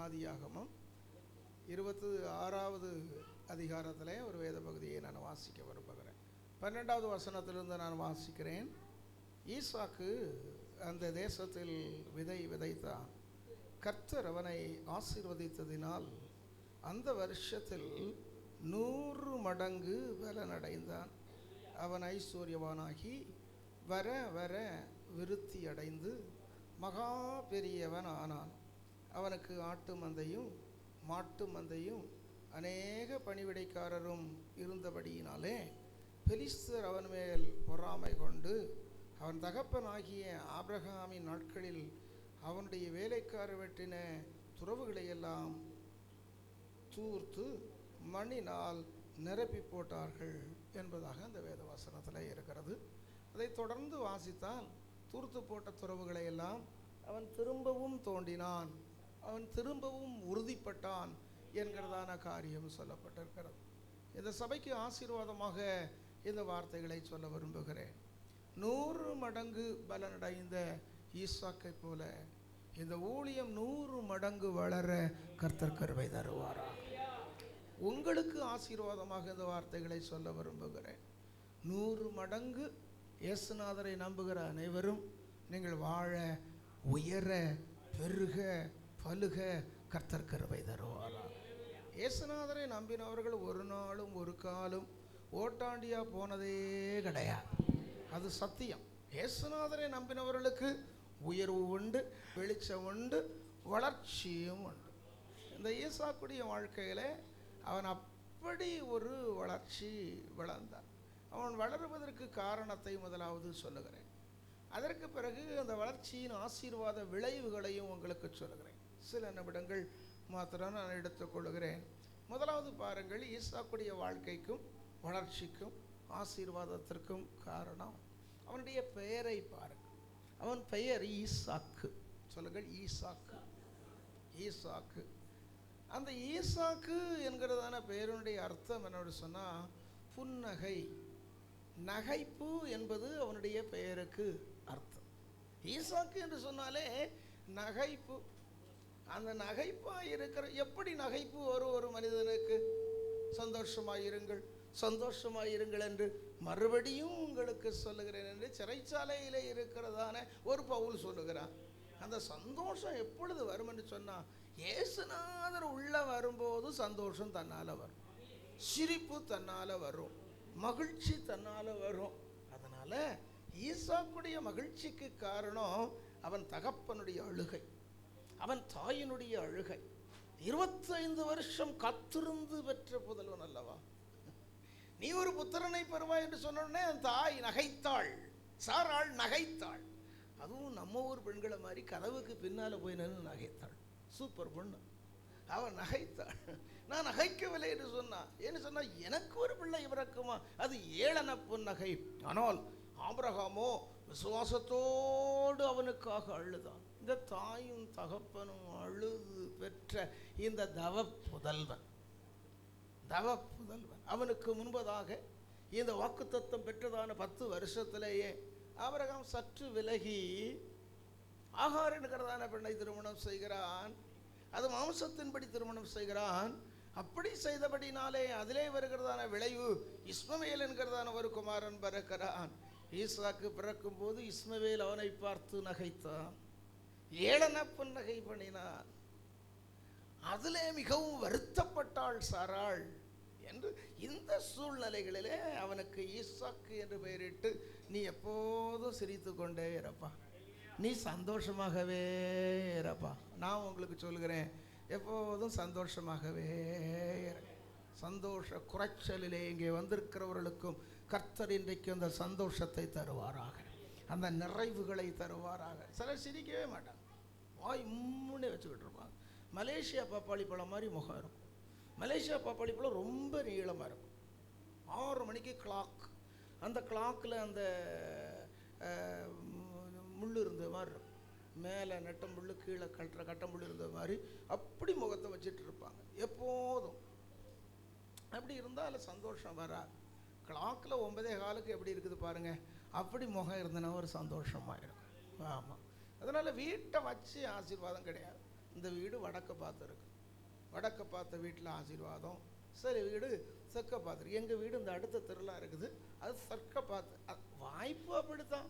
ஆதியாகமம் 26வது அதிகாரத்திலே ஒரு வேத பகுதியை நான் வாசிக்க விரும்புகிறேன். 12வது வசனத்திலிருந்து நான் வாசிக்கிறேன். ஈசாக்கு அந்த தேசத்தில் விதை விதைத்தான். கர்த்தர் அவனை ஆசீர்வதித்ததினால் அந்த வருஷத்தில் 100 மடங்கு பலனடைந்தான். அவன் ஐஸ்வர்யவானாகி வர வர விருத்தி அடைந்து மகா பெரியவன் ஆனான். அவனுக்கு ஆட்டு மந்தையும் மாட்டு மந்தையும் அநேக பணிவிடைக்காரரும் இருந்தபடியினாலே பெலிஸ்தர் அவன் மேல் பொறாமை கொண்டு அவன் தகப்பனாகிய ஆபிரகாமின் நாட்களில் அவனுடைய வேலைக்காரர் வெட்டின துறவுகளையெல்லாம் தூர்த்து மண்ணினால் நிரப்பி போட்டார்கள் என்பதாக அந்த வேத வசனத்தில் இருக்கிறது. அதை தொடர்ந்து வாசித்தால் தூர்த்து போட்ட துறவுகளை எல்லாம் அவன் திரும்பவும் தோண்டினான், அவன் திரும்பவும் உறுதிப்பட்டான் என்கிறதான காரியம் சொல்லப்பட்டிருக்கிறது. இந்த சபைக்கு ஆசீர்வாதமாக இந்த வார்த்தைகளை சொல்ல விரும்புகிறேன். 100 மடங்கு பலனடைந்த ஈசாக்கை போல இந்த ஊழியம் 100 மடங்கு வளர கர்த்தர் கிருபை தருவாரா. உங்களுக்கு ஆசீர்வாதமாக இந்த வார்த்தைகளை சொல்ல விரும்புகிறேன். 100 மடங்கு இயேசுநாதரை நம்புகிற அனைவரும் நீங்கள் வாழ, உயர, பெருக, பலுக கர்த்தர் கிருபை தருவாரா. இயேசுநாதரை நம்பினவர்கள் ஒரு நாளும் ஒரு காலும் ஓட்டாண்டியா போனதே கிடையாது. அது சத்தியம். இயேசுநாதரை நம்பினவர்களுக்கு உயர்வு உண்டு, வெளிச்சம் உண்டு, வளர்ச்சியும் உண்டு. இந்த ஈசாக்குடைய வாழ்க்கையில் அவன் அப்படி ஒரு வளர்ச்சி வளர்ந்தான். அவன் வளருவதற்கு காரணத்தை முதலாவது சொல்லுகிறேன். அதற்கு பிறகு அந்த வளர்ச்சியின் ஆசீர்வாத விளைவுகளையும் உங்களுக்கு சொல்லுகிறேன். சில நிமிடங்கள் மாத்திரம் நான் எடுத்துக்கொள்கிறேன். முதலாவது பாருங்கள், ஈசாக்குடைய வாழ்க்கைக்கும் வளர்ச்சிக்கும் ஆசீர்வாதத்திற்கும் காரணம் அவனுடைய பெயரை பாருங்கள். அவன் பெயர் ஈசாக்கு. சொல்லுங்கள், ஈசாக்கு. ஈசாக்கு. அந்த ஈசாக்கு என்கிறதான பெயருடைய அர்த்தம் என்னோட சொன்னால் புன்னகை, நகைப்பு என்பது அவனுடைய பெயருக்கு அர்த்தம். ஈசாக்கு என்று சொன்னாலே நகைப்பு. அந்த நகைப்பாக இருக்கிற, எப்படி நகைப்பு ஒரு மனிதனுக்கு சந்தோஷமாயிருங்கள் சந்தோஷமாயிருங்கள் என்று மறுபடியும் உங்களுக்கு சொல்லுகிறேன் என்று சிறைச்சாலையில் இருக்கிறதான ஒரு பவுல் சொல்லுகிறான். அந்த சந்தோஷம் எப்பொழுது வரும் என்று சொன்னால், இயேசுநாதர் உள்ள வரும்போது சந்தோஷம் தன்னால் வரும், சிரிப்பு தன்னால் வரும், மகிழ்ச்சி தன்னால் வரும். அதனால் ஈசாக்குடைய மகிழ்ச்சிக்கு காரணம் அவன் தகப்பனுடைய அழுகை, அவன் தாயினுடைய அழுகை. 25 வருஷம் காத்திருந்து பெற்ற புதல்வன் அல்லவா. நீ ஒரு புத்திரனை பெறுவாய் என்று சொன்னோடனே அந்த தாய் நகைத்தாள், சாராள் நகைத்தாள். அதுவும் நம்ம ஊர் பெண்களை மாதிரி கதவுக்கு பின்னால் போய் நின்று நகைத்தாள். சூப்பர் பொண்ணு. அவன் நகைத்தாள். நான் நகைக்கவில்லை என்று சொன்னான். ஏன்னு சொன்னால், எனக்கு ஒரு பிள்ளை பிறக்குமா, அது ஏளன புன்னகை. ஆனால் ஆபிரகாமோ விசுவாசத்தோடு அவனுக்காக அழுதான். இந்த தாயும் தகப்பனும் அழுது பெற்ற இந்த தவ புதல்வன் அவனுக்கு முன்பதாக இந்த வாக்குத்தத்தம் பெற்றதான 10 வருஷத்திலேயே ஆபிரகாம் சற்று விலகி ஆகார் என்கிறதான பெண்ணை திருமணம் செய்கிறான். அது மாம்சத்தின்படி திருமணம் செய்கிறான். அப்படி செய்தபடினாலே அதிலே வருகிறதான விளைவு இஸ்மவேல் என்கிறதான ஒரு குமாரன் பிறக்கிறான். ஈசாக்கு பிறக்கும் போது இஸ்மவேல் அவனை பார்த்து நகைத்தான், ஏளன புன்னகை பண்ணினான். அதிலே மிகவும் வருத்தப்பட்டாள் சாராள் என்று. இந்த சூழ்நிலைகளிலே அவனுக்கு ஈசாக்கு என்று பெயரிட்டு, நீ எப்போதும் சிரித்து கொண்டே இருப்பா, நீ சந்தோஷமாகவே இருப்பா. நான் உங்களுக்கு சொல்கிறேன், எப்போதும் சந்தோஷமாகவே இரு. சந்தோஷ குறைச்சலிலே இங்கே வந்திருக்கிறவர்களுக்கும் கர்த்தர் இன்றைக்கு அந்த சந்தோஷத்தை தருவாராக, அந்த நிறைவுகளை தருவாராக. சிலர் சிரிக்கவே மாட்டாங்க, வாய் முன்னே வச்சுக்கிட்டு இருப்பாங்க. மலேசியா பப்பாளி பழம் மாதிரி முகம் இருக்கும். மலேசியா பப்பாளி பழம் ரொம்ப நீளமாக இருக்கும். 6 மணிக்கு கிளாக், அந்த கிளாக்கில் அந்த முள் இருந்த மாதிரி இருக்கும். மேலே நெட்டம்புல், கீழே கட்டம்புல் இருந்த மாதிரி அப்படி முகத்தை வச்சுட்டு இருப்பாங்க எப்போதும். அப்படி இருந்தால் அதில் சந்தோஷம் வராது. கிளாக்கில் 9:15 எப்படி இருக்குது பாருங்கள், அப்படி முகம் இருந்தனா ஒரு சந்தோஷமாக இருக்கும். ஆமாம். அதனால் வீட்டை வச்சு ஆசீர்வாதம் கிடையாது. இந்த வீடு வடக்க பார்த்து இருக்கு. வடக்க பார்த்த வீட்டில் ஆசீர்வாதம். சரி, வீடு தெற்க பார்த்துருக்கு. எங்கள் வீடு இந்த அடுத்த தெருலாம் இருக்குது, அது தெற்க பார்த்து. வாய்ப்பு அப்படித்தான்,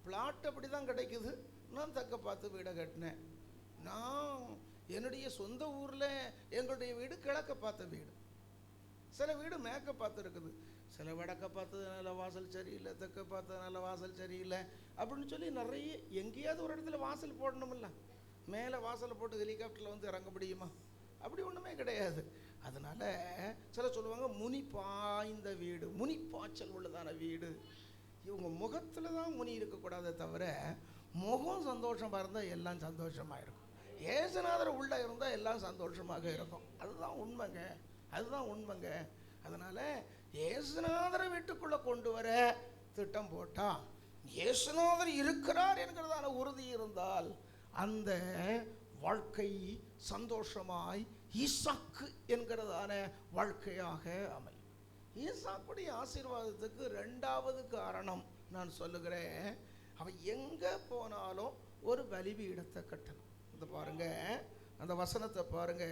பிளாட் அப்படி தான் கிடைக்குது. நான் தெற்க பார்த்து வீடை கட்டினேன். நான் என்னுடைய சொந்த ஊரில் எங்களுடைய வீடு கிழக்க பார்த்த வீடு. சில வீடு மேற்க பார்த்து இருக்குது, சில வடக்க பார்த்ததுனால வாசல் சரியில்லை, தெற்க பார்த்ததுனால வாசல் சரியில்லை அப்படின்னு சொல்லி நிறைய. எங்கேயாவது ஒரு இடத்துல வாசல் போடணுமில்ல. மேலே வாசலை போட்டு ஹெலிகாப்டரில் வந்து இறங்க முடியுமா? அப்படி ஒன்றுமே கிடையாது. அதனால் சில சொல்லுவாங்க முனி பாய்ந்த வீடு, முனி பாய்ச்சல் உள்ளதான வீடு. இவங்க முகத்தில் தான் முனி இருக்கக்கூடாதே தவிர, முகம் சந்தோஷமாக இருந்தால் எல்லாம் சந்தோஷமாக இருக்கும். ஏசுநாதர் உள்ளே இருந்தால் எல்லாம் சந்தோஷமாக இருக்கும். அதுதான் உண்மைங்க, அதுதான் உண்மைங்க. அதனால் ஏசுநாதரை வீட்டுக்குள்ளே கொண்டு வர திட்டம் போட்டால், ஏசுநாதர் இருக்கிறார் என்கிறதான உறுதி இருந்தால் அந்த வாழ்க்கை சந்தோஷமாய் ஈசாக்கு என்கிறதான வாழ்க்கையாக அமையும். ஈசாக்குடைய ஆசீர்வாதத்துக்கு ரெண்டாவது காரணம் நான் சொல்லுகிறேன், அவன் எங்கே போனாலும் ஒரு பலிபீடத்தை கட்டணும். இந்த பாருங்க, அந்த வசனத்தை பாருங்க,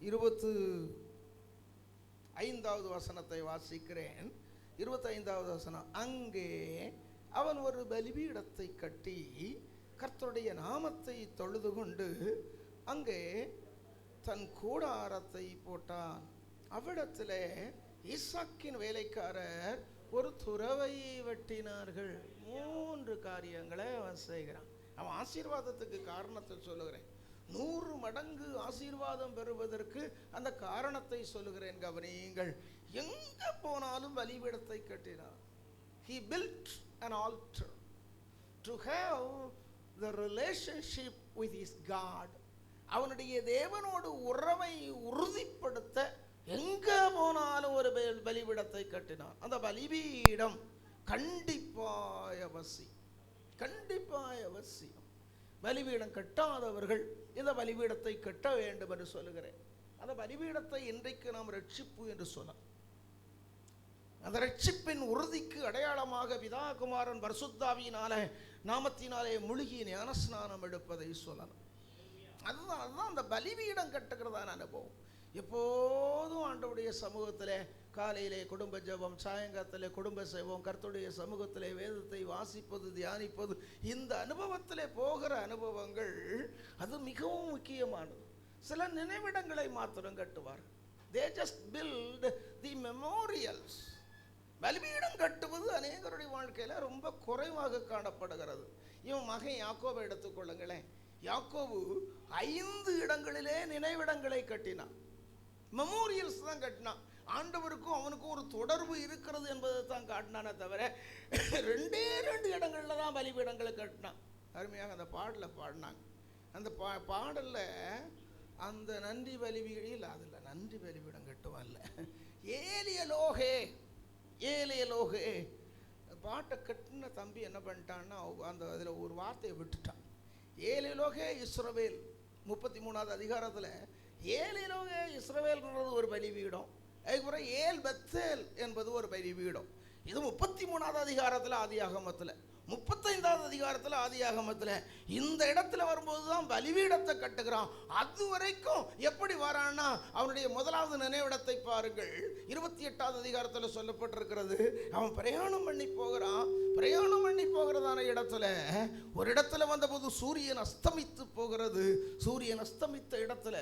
25வது வசனத்தை வாசிக்கிறேன். 25வது வசனம். அங்கே அவன் ஒரு பலிபீடத்தை கட்டி கர்த்தருடைய நாமத்தை தொழுது கொண்டு அங்கே தன் கூடாரத்தை போட்டான். அவ்விடத்தில் ஈசாக்கின் வேலைக்காரர் ஒரு துறவை வெட்டினார்கள். 3 காரியங்களை அவன் செய்கிறான். அவன் ஆசீர்வாதத்துக்கு காரணத்தை சொல்லுகிறேன். 100 மடங்கு ஆசீர்வாதம் பெறுவதற்கு அந்த காரணத்தை சொல்லுகிறேன், கவனியுங்கள். எங்கே போனாலும் பலிபீடத்தை கட்டினான். He built an altar to have the relationship with his God. அவனுடைய தேவனோடு உறவை உறுதிப்படுத்த எங்கே போனாலும் ஒரு பலிபீடத்தை கட்டினான். அந்த பலிபீடம் கண்டிப்பாய் அவசியம், கண்டிப்பாய் அவசியம். பலிபீடம் கட்டாதவர்கள் இந்த பலிபீடத்தை கட்ட வேண்டும் என்று சொல்லுகிறேன். அந்த பலிபீடத்தை இன்றைக்கு நாம் ரட்சிப்பு என்று சொல்லலாம். அந்த ரட்சிப்பின் உறுதிக்கு அடையாளமாக பிதா குமாரன் பரிசுத்தாவியினாலே நாமத்தினாலே முழுகி ஞானஸ்நானம் எடுப்பதை சொல்லலாம். அதுதான் அந்த பலிபீடம் கட்டுகிறதான அனுபவம். எப்போதும் ஆண்டவருடைய சமூகத்தில் காலையிலே குடும்ப ஜெபம், சாயங்காலத்திலே குடும்ப சேவம், கர்த்தருடைய சமூகத்திலே வேதத்தை வாசிப்பது, தியானிப்பது, இந்த அனுபவத்திலே போகிற அனுபவங்கள் அது மிகவும் முக்கியமானது. சில நினைவிடங்களை மாத்திரம் கட்டுவார். They just build the memorials. பலிபீடம் கட்டுவது அநேகருடைய வாழ்க்கையில் ரொம்ப குறைவாக காணப்படுகிறது. இவன் மகன் யாக்கோபை எடுத்துக்கொள்ளுங்களேன். யாக்கோபு 5 இடங்களிலே நினைவிடங்களை கட்டினான். மெமோரியல்ஸ் தான் கட்டினான். ஆண்டவருக்கும் அவனுக்கும் ஒரு தொடர்பு இருக்கிறது என்பதை தான் காட்டினானே தவிர 2 இடங்களில் தான் பலிபீடங்களை கட்டினான். அருமையாக அந்த பாடலில் பாடினாங்க. அந்த பாடலில் அந்த நன்றி பலிபீடில் அதில் நன்றி பலிபீடம் கட்டுவான்ல, ஏலியலோகே ஏலியலோகே பாட்டை கட்டின தம்பி என்ன பண்ணிட்டான்னா, அந்த அதில் ஒரு வார்த்தையை விட்டுட்டான். ஏலியலோகே இஸ்ரவேல் 33வது அதிகாரத்தில் ஏலியலோகே இஸ்ரவேல்ன்றது ஒரு பலிபீடம். அதுக்கப்புறம் ஏல் பெத்தேல் என்பது ஒரு பலிபீடம். இது 33வது அதிகாரத்தில் ஆதியாகமத்தில், 35வது அதிகாரத்தில் ஆதியாகமத்தில் இந்த இடத்துல வரும்போது தான் பலிபீடத்தை கட்டுகிறான். அது வரைக்கும் எப்படி வரான்னா, அவனுடைய முதலாவது நினைவிடத்தை பாருங்கள். 28வது அதிகாரத்தில் சொல்லப்பட்டிருக்கிறது. அவன் பிரயாணம் பண்ணி போகிறான். பிரயாணம் பண்ணி போகிறதான இடத்துல ஒரு இடத்துல வந்தபோது சூரியன் அஸ்தமித்து போகிறது. சூரியன் அஸ்தமித்த இடத்துல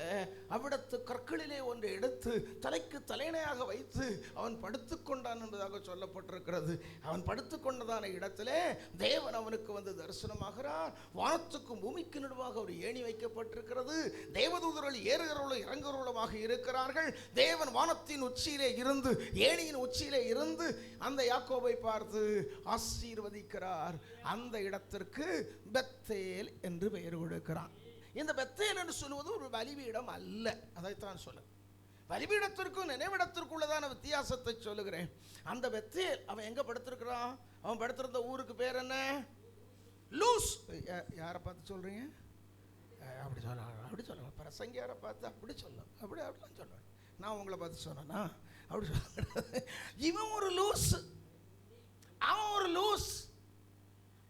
அவ்விடத்து கற்களிலே ஒன்றை எடுத்து தலைக்கு தலையணையாக வைத்து அவன் படுத்துக்கொண்டான் என்பதாக சொல்லப்பட்டிருக்கிறது. அவன் படுத்துக்கொண்டதான இடத்துல தேவன் அவனுக்கு வந்து தரிசனமாகிறார். வானத்துக்கும் பூமிக்கு நடுவாக ஒரு ஏணி வைக்கப்பட்டிருக்கிறது. தேவதூதர்கள் ஏறுகிறவர்களும் இறங்குகிறவர்களுமாக இருக்கிறார்கள். தேவன் வானத்தின் உச்சியிலே இருந்து, ஏணியின் உச்சியிலே இருந்து அந்த யாக்கோபை பார்த்து ஆசீர்வதிக்கிறார். அந்த இடத்திற்கு பெத்தேல் என்று பெயர் கொடுக்கிறான். இந்த பெத்தேல் என்று சொல்வது ஒரு பலிபீடம் அல்ல, அதைத்தான் சொல்ல. பலிபீடத்திற்கும் நினைவிடத்திற்குள்ளதான வித்தியாசத்தை சொல்லுகிறேன். அந்த பெத்தேல் அவன் எங்க படுத்திருக்கிறான்? அவன் படுத்திருந்த ஊருக்கு பேர் என்ன? லூஸ். யாரை பார்த்து சொல்றீங்க? அப்படி சொல்ல, அப்படி சொல்ல. பிரசங்கியாரை பார்த்து அப்படி சொல்ல, அப்படிலாம் சொல்ல. நான் உங்களை பார்த்து சொன்னா அப்படி சொல்ல. இவன் ஒரு லூஸ், அவன் ஒரு லூஸ்.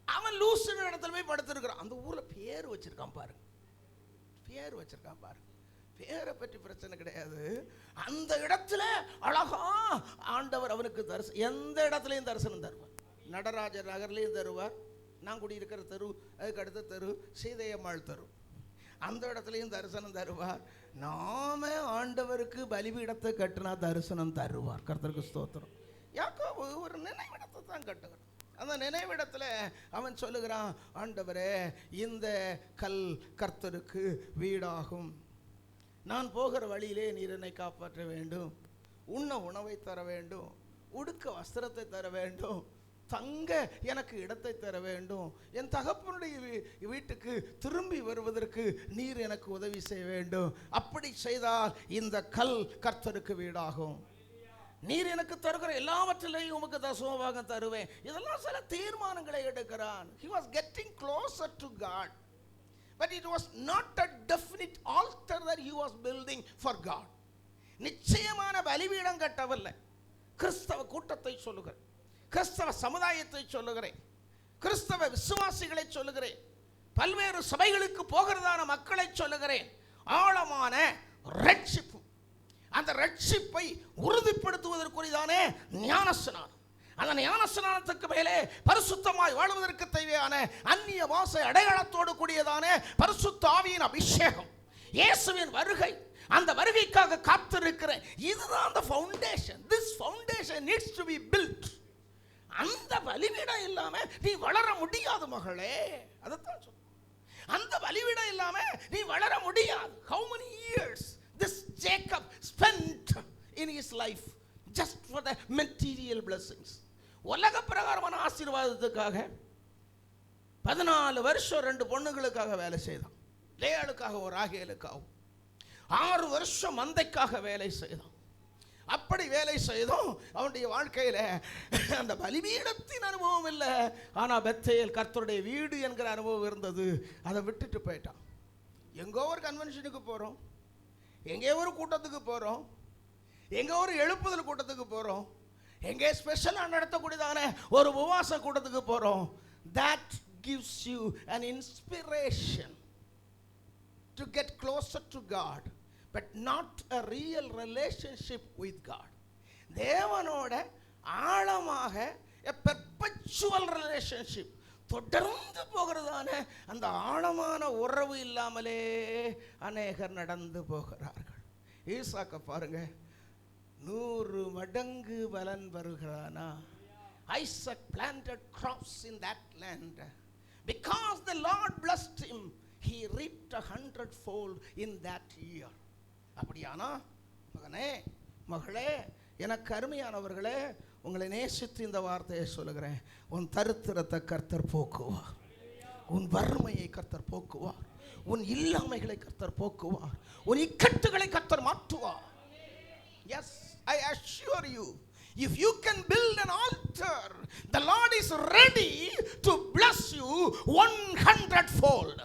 அவன் லூஸ் இடத்துல போய் படுத்திருக்கிறான். அந்த ஊர்ல பேர் வச்சிருக்கான் பாருங்க, பேர் வச்சிருக்கான் பாரு. பேரை பற்றி பிரச்சனை கிடையாது. அந்த இடத்துல அழகா ஆண்டவர் அவனுக்கு தரிசனம், எந்த இடத்துலையும் தரிசனம் தருவார். நடராஜர் நகர்லையும் தருவார், நான் குடியிருக்கிற தெரு, அதுக்கு அடுத்த தெரு சீதையம்மாள் தெரு, அந்த இடத்துலையும் தரிசனம் தருவார். நாம ஆண்டவருக்கு பலிபீடத்தை கட்டினா தரிசனம் தருவார். கர்த்தருக்கு ஸ்தோத்திரம். யாக்கோபு ஒரு நினைவிடத்தை தான் கட்டுகிறான். அந்த நினைவிடத்தில் அவன் சொல்லுகிறான், ஆண்டவரே இந்த கல் கர்த்தருக்கு வீடாகும். நான் போகிற வழியிலே நீர் என்னை காப்பாற்ற வேண்டும், உண்ண உணவை தர வேண்டும், உடுக்க வஸ்திரத்தை தர வேண்டும், தங்க எனக்கு இடத்தை தர வேண்டும், என் தகப்பனுடைய வீட்டுக்கு திரும்பி வருவதற்கு நீர் எனக்கு உதவி செய்ய வேண்டும். அப்படி செய்தால் இந்த கல் கர்த்தருக்கு வீடாகும். நீர் எனக்கு தருகிற எல்லாவற்றிலையும் உமக்கு தசமபாகம் தருவேன். இதெல்லாம் சில தீர்மானங்களை எடுக்கிறான். He was getting closer to God, but it was not a definite altar that he was building for God. நிச்சயமான பலிபீடம் கட்டவில்லை. கிறிஸ்தவ கூட்டத்தை சொல்லுகிறேன், கிறிஸ்தவ சமுதாயத்தை சொல்லுகிறேன், கிறிஸ்தவ விசுவாசிகளை சொல்லுகிறேன், பல்வேறு சபைகளுக்கு போகிறதான மக்களை சொல்லுகிறேன். ஆழமான ரட்சிப்பு, அந்த ரட்சிப்பை உறுதிப்படுத்துவதற்குரியதானே ஞானஸ்நானம். அந்த ஞானஸ்நானத்துக்கு மேலே பரிசுத்தமாய் வாழ்வதற்கு தேவையான அந்நிய வாசை அடையாளத்தோடு கூடியதான பரிசுத்த ஆவியின் அபிஷேகம், இயேசுவின் வருகை, அந்த வருகைக்காக காத்திருக்கிற இதுதான் அந்த foundation. This foundation needs to be built. அந்த பலிபீடம் இல்லாம நீ வளர முடியாது மகளே. அதைத்தான் சொல்ல, அந்த பலிபீடம் இல்லாம நீ வளர முடியாது. How many years this Jacob spent in his life just for the material blessings? உலக பிரகாரமான ஆசீர்வாதத்துக்காக 14 வருஷம் 2 பொண்ணுகளுக்காக வேலை செய்தான். லேயாளுக்காக ஒரு ராகேலுக்காகவும் 6 வருஷம் மந்தைக்காக வேலை செய்தான். அப்படி வேலை செய்தும் அவனுடைய வாழ்க்கையில அந்த பலிபீடத்தின் அனுபவம் இல்லை. ஆனா பெத்தேல் கர்த்தருடைய வீடு என்கிற அனுபவம் இருந்தது. அதை விட்டுட்டு போயிட்டான். எங்கோ ஒரு கன்வென்ஷனுக்கு போறோம், எங்கே ஒரு கூட்டத்துக்கு போறோம், எங்கே ஒரு எழுப்புதல் கூட்டத்துக்கு போறோம், எங்கே ஸ்பெஷலாக நடத்தக்கூடியதான ஒரு உபவாச கூட்டத்துக்கு போறோம். that gives you an inspiration to get closer to God, but not a real relationship with God. தேவனோட ஆழமாக a perpetual relationship, தொடர்ந்து போகிறதான அந்த ஆழமான உறவு இல்லாமலே அநேகர் நடந்து போகிறார்கள். ஈசாக்க பாருங்க, 100 மடங்கு பலன் வருகிறானா. Isaac planted crops in that land. Because the Lord blessed him, he reaped 100-fold in that year. அப்படியானா மகனே, மகளே, எனக்கு அருமையானவர்களே, உங்களை நேசித்து இந்த வார்த்தையை சொல்லுகிறேன். உன் தரித்திரத்தை கர்த்தர் போக்குவார், உன் வறுமையை கர்த்தர் போக்குவார், உன் இல்லாமைகளை கர்த்தர் போக்குவார், உன் இக்கட்டுகளை கர்த்தர் மாற்றுவார். Yes, I assure you, if you can build an altar, the Lord is ready to bless you 100-fold.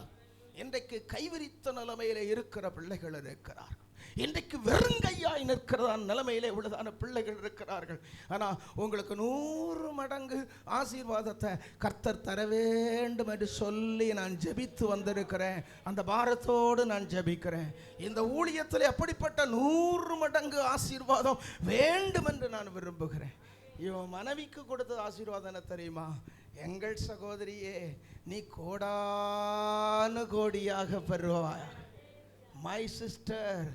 இன்றைக்கு கைவிரித்த நிலைமையில இருக்கிற பிள்ளைகள் இருக்கிறார்கள். இன்றைக்கு வெறுங்கையாய் நிற்கிறதான நிலைமையிலே உள்ளதான பிள்ளைகள் இருக்கிறார்கள். ஆனா உங்களுக்கு 100 மடங்கு ஆசீர்வாதத்தை கர்த்தர் தர வேண்டும் என்று சொல்லி நான் ஜெபித்து வந்திருக்கிறேன். அந்த பாரத்தோடு நான் ஜெபிக்கிறேன். இந்த ஊழியத்தில் எப்படிப்பட்ட 100 மடங்கு ஆசீர்வாதம் வேண்டும் என்று நான் விரும்புகிறேன். இவன் மனைவிக்கு கொடுத்த ஆசீர்வாதம் என்ன தெரியுமா? எங்கள் சகோதரியே, நீ கோடானு கோடியாக பெறுவாய். My sister,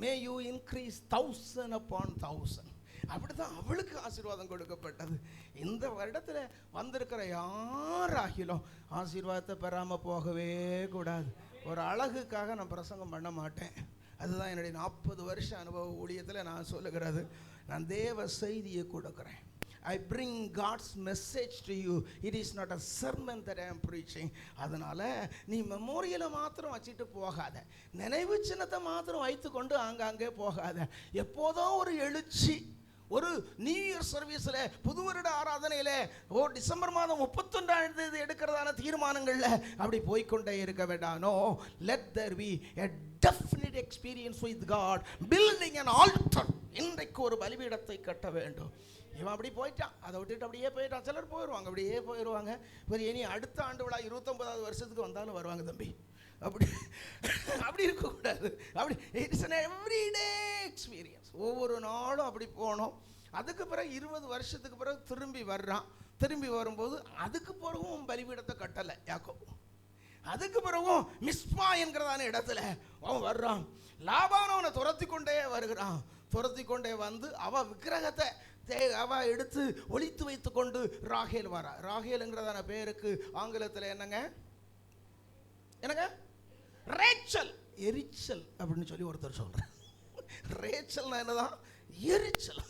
May you increase 1000 upon 1000. அப்படிதான் அவளுக்கு ஆசீர்வாதம் கொடுக்கப்பட்டது. இந்த வருடத்தில் வந்திருக்கிற யாராகிலும் ஆசீர்வாதத்தை பெறாமல் போகவே கூடாது. ஒரு அழகுக்காக நான் பிரசங்கம் பண்ண மாட்டேன். அதுதான் என்னுடைய 40 வருஷ அனுபவ ஊழியத்தில் நான் சொல்லுகிறது. நான் தேவ செய்தியை கொடுக்குறேன். I bring God's message to you. It is not a sermon that I am preaching. அதனால நீ மெமோரியலை மாத்திரம் வச்சுட்டு போகாத, நினைவு சின்னத்தை மாத்திரம் வைத்து கொண்டு ஆங்காங்கே போகாத. எப்போதோ ஒரு எழுச்சி, ஒரு நியூ இயர் சர்வீஸில், புது வருட ஆராதனையில், டிசம்பர் மாதம் 31ஆம் தேதி எடுக்கிறதான தீர்மானங்களில் அப்படி போய்கொண்டே இருக்க வேண்டாம். No, let there be a definite experience with God, building an altar. இன்றைக்கு ஒரு பலிபீடத்தை கட்ட வேண்டும். இவன் அப்படி போயிட்டான், அதை விட்டுட்டு அப்படியே போயிட்டான். சிலர் போயிடுவாங்க, அப்படியே போயிடுவாங்க. இனி அடுத்த ஆண்டு விழா 29வது வருஷத்துக்கு வந்தாலும் வருவாங்க தம்பி. அப்படி அப்படி இருக்கக்கூடாது. அப்படி இட்ஸ் an everyday experience. ஒவ்வொரு நாளும் அப்படி போனோம். அதுக்கு பிறகு 20 வருஷத்துக்கு பிறகு திரும்பி வர்றான். திரும்பி வரும்போது அதுக்கு பிறகும் பலிபீடத்தை கட்டலை யாக்கோபு. அதுக்கு பிறகும் மிஸ்பா என்கிறதான இடத்துல அவன் வர்றான். லாபான் அவனை துரத்தி கொண்டே வருகிறான். துரத்தி கொண்டே வந்து அவ விக்கிரகத்தை அவ எடுத்து ஒளித்து வைத்து கொண்டு ராகேல் வரா. ராகேல்ங்கிறதான பேருக்கு ஆங்கிலத்தில் என்னங்க என்னங்க ரேச்சல், எரிச்சல் அப்படின்னு சொல்லி ஒருத்தர் சொல்றேன். ரேச்சல்னா என்னதான்? எரிச்சல்.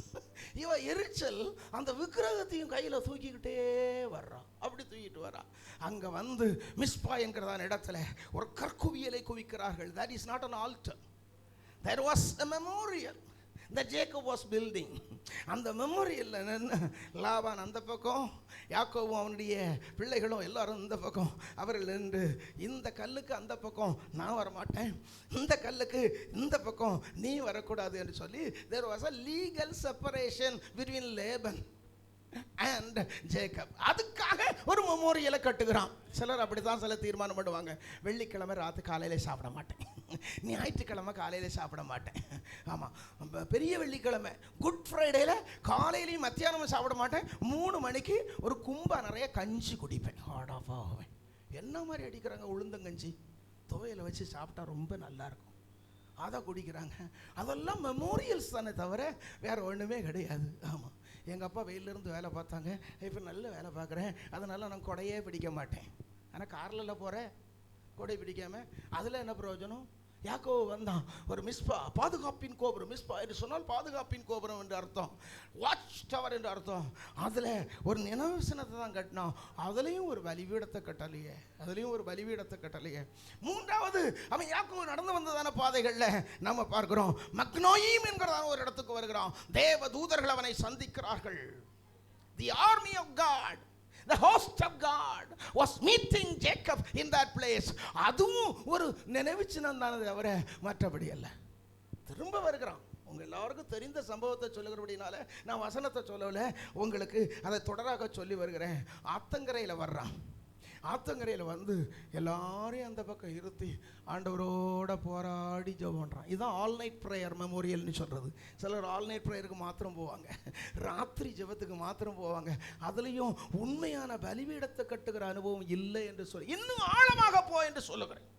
இவ எரிச்சல் அந்த விக்கிரகத்தையும் கையில் தூக்கிக்கிட்டே வர்றான். அப்படி தூக்கிட்டு வர்றான். அங்கே வந்து மிஸ்பா என்கிறதான இடத்துல ஒரு கற்குவியலை குவிக்கிறார்கள். that is not an altar. there was a memorial that Jacob was building. அந்த மெமோரியலில் நின்று லாபான் அந்த பக்கம், யாக்கோபும் அவனுடைய பிள்ளைகளும் எல்லாரும் இந்த பக்கம். அவர்கள் நின்று இந்த கல்லுக்கு அந்த பக்கம் நான் வரமாட்டேன், இந்த கல்லுக்கு இந்த பக்கம் நீ வரக்கூடாது என்று சொல்லி there was a legal separation between Laban and Jacob. அதுக்காக ஒரு மெமோரியலை கட்டுகிறான். சிலர் அப்படித்தான் சில தீர்மானம் பண்ணுவாங்க. வெள்ளிக்கிழமை ராத்து காலையில சாப்பிட மாட்டேன், ஞாயிற்றுக்கிழமை காலையில சாப்பிட மாட்டேன், ஆமாம் பெரிய வெள்ளிக்கிழமை குட் ஃப்ரைடேல காலையிலையும் மத்தியானமும் சாப்பிட மாட்டேன், 3 மணிக்கு ஒரு கும்பா நிறைய கஞ்சி குடிப்பேன். ஆடாப்பாவேன். என்ன மாதிரி அடிக்கிறாங்க? உளுந்தங்கஞ்சி துவையில் வச்சு சாப்பிட்டா ரொம்ப நல்லா இருக்கும், அதை குடிக்கிறாங்க. அதெல்லாம் மெமோரியல்ஸ் தானே தவிர வேற ஒன்றுமே கிடையாது. ஆமாம், எங்கள் அப்பா வெயிலிருந்து வேலை பார்த்தாங்க, இப்போ நல்ல வேலை பார்க்குறேன், அதனால் நான் கொடையே பிடிக்க மாட்டேன். ஆனால் காரில் போகிறேன் கொடை பிடிக்காமல், அதில் என்ன பிரயோஜனம்? யாக்கோபு வந்தான். ஒரு மிஸ்பா, பாதுகாப்பின் கோபுரம். மிஸ்பா என்று சொன்னால் பாதுகாப்பின் கோபுரம் என்று அர்த்தம், வாட்ச் டவர் என்று அர்த்தம். அதில் ஒரு நினைவுசினத்தை தான் கட்டினான். அதுலேயும் ஒரு பலிபீடத்தை கட்டலையே, அதுலேயும் ஒரு பலிபீடத்தை கட்டலையே. மூன்றாவது, அவன் யாக்கோபு நடந்து வந்ததான பாதைகளில் நம்ம பார்க்கிறோம். மக்னோயீம் என்கிறதான ஒரு இடத்துக்கு வருகிறான். தேவ தூதர்கள் அவனை சந்திக்கிறார்கள். The army of God, the host of God was meeting Jacob in that place. அதுவும் ஒரு நினைவு சின்னம் தானே தவிர மற்றபடி அல்ல. திரும்ப வருகிறான். உங்க எல்லாருக்கும் தெரிந்த சம்பவத்தை சொல்லுகிறபடினால நான் வசனத்தை சொல்லல, உங்களுக்கு அதை தொடராக சொல்லி வருகிறேன். ஆத்தங்கரையில் வர்றான். ஆத்தங்கரையில் வந்து எல்லாரையும் அந்த பக்கம் இருத்தி ஆண்டவரோட போராடி ஜெபம் பண்ணுறான். இதுதான் ஆல் நைட் ப்ரேயர் மெமோரியல்னு சொல்கிறது. சிலர் ஆல் நைட் ப்ரேயருக்கு மாத்திரம் போவாங்க, ராத்திரி ஜெபத்துக்கு மாத்திரம் போவாங்க. அதுலேயும் உண்மையான பலிபீடத்தை கட்டுகிற அனுபவம் இல்லை என்று சொல்லி இன்னும் ஆழமாக போ என்று சொல்லுகிறேன்,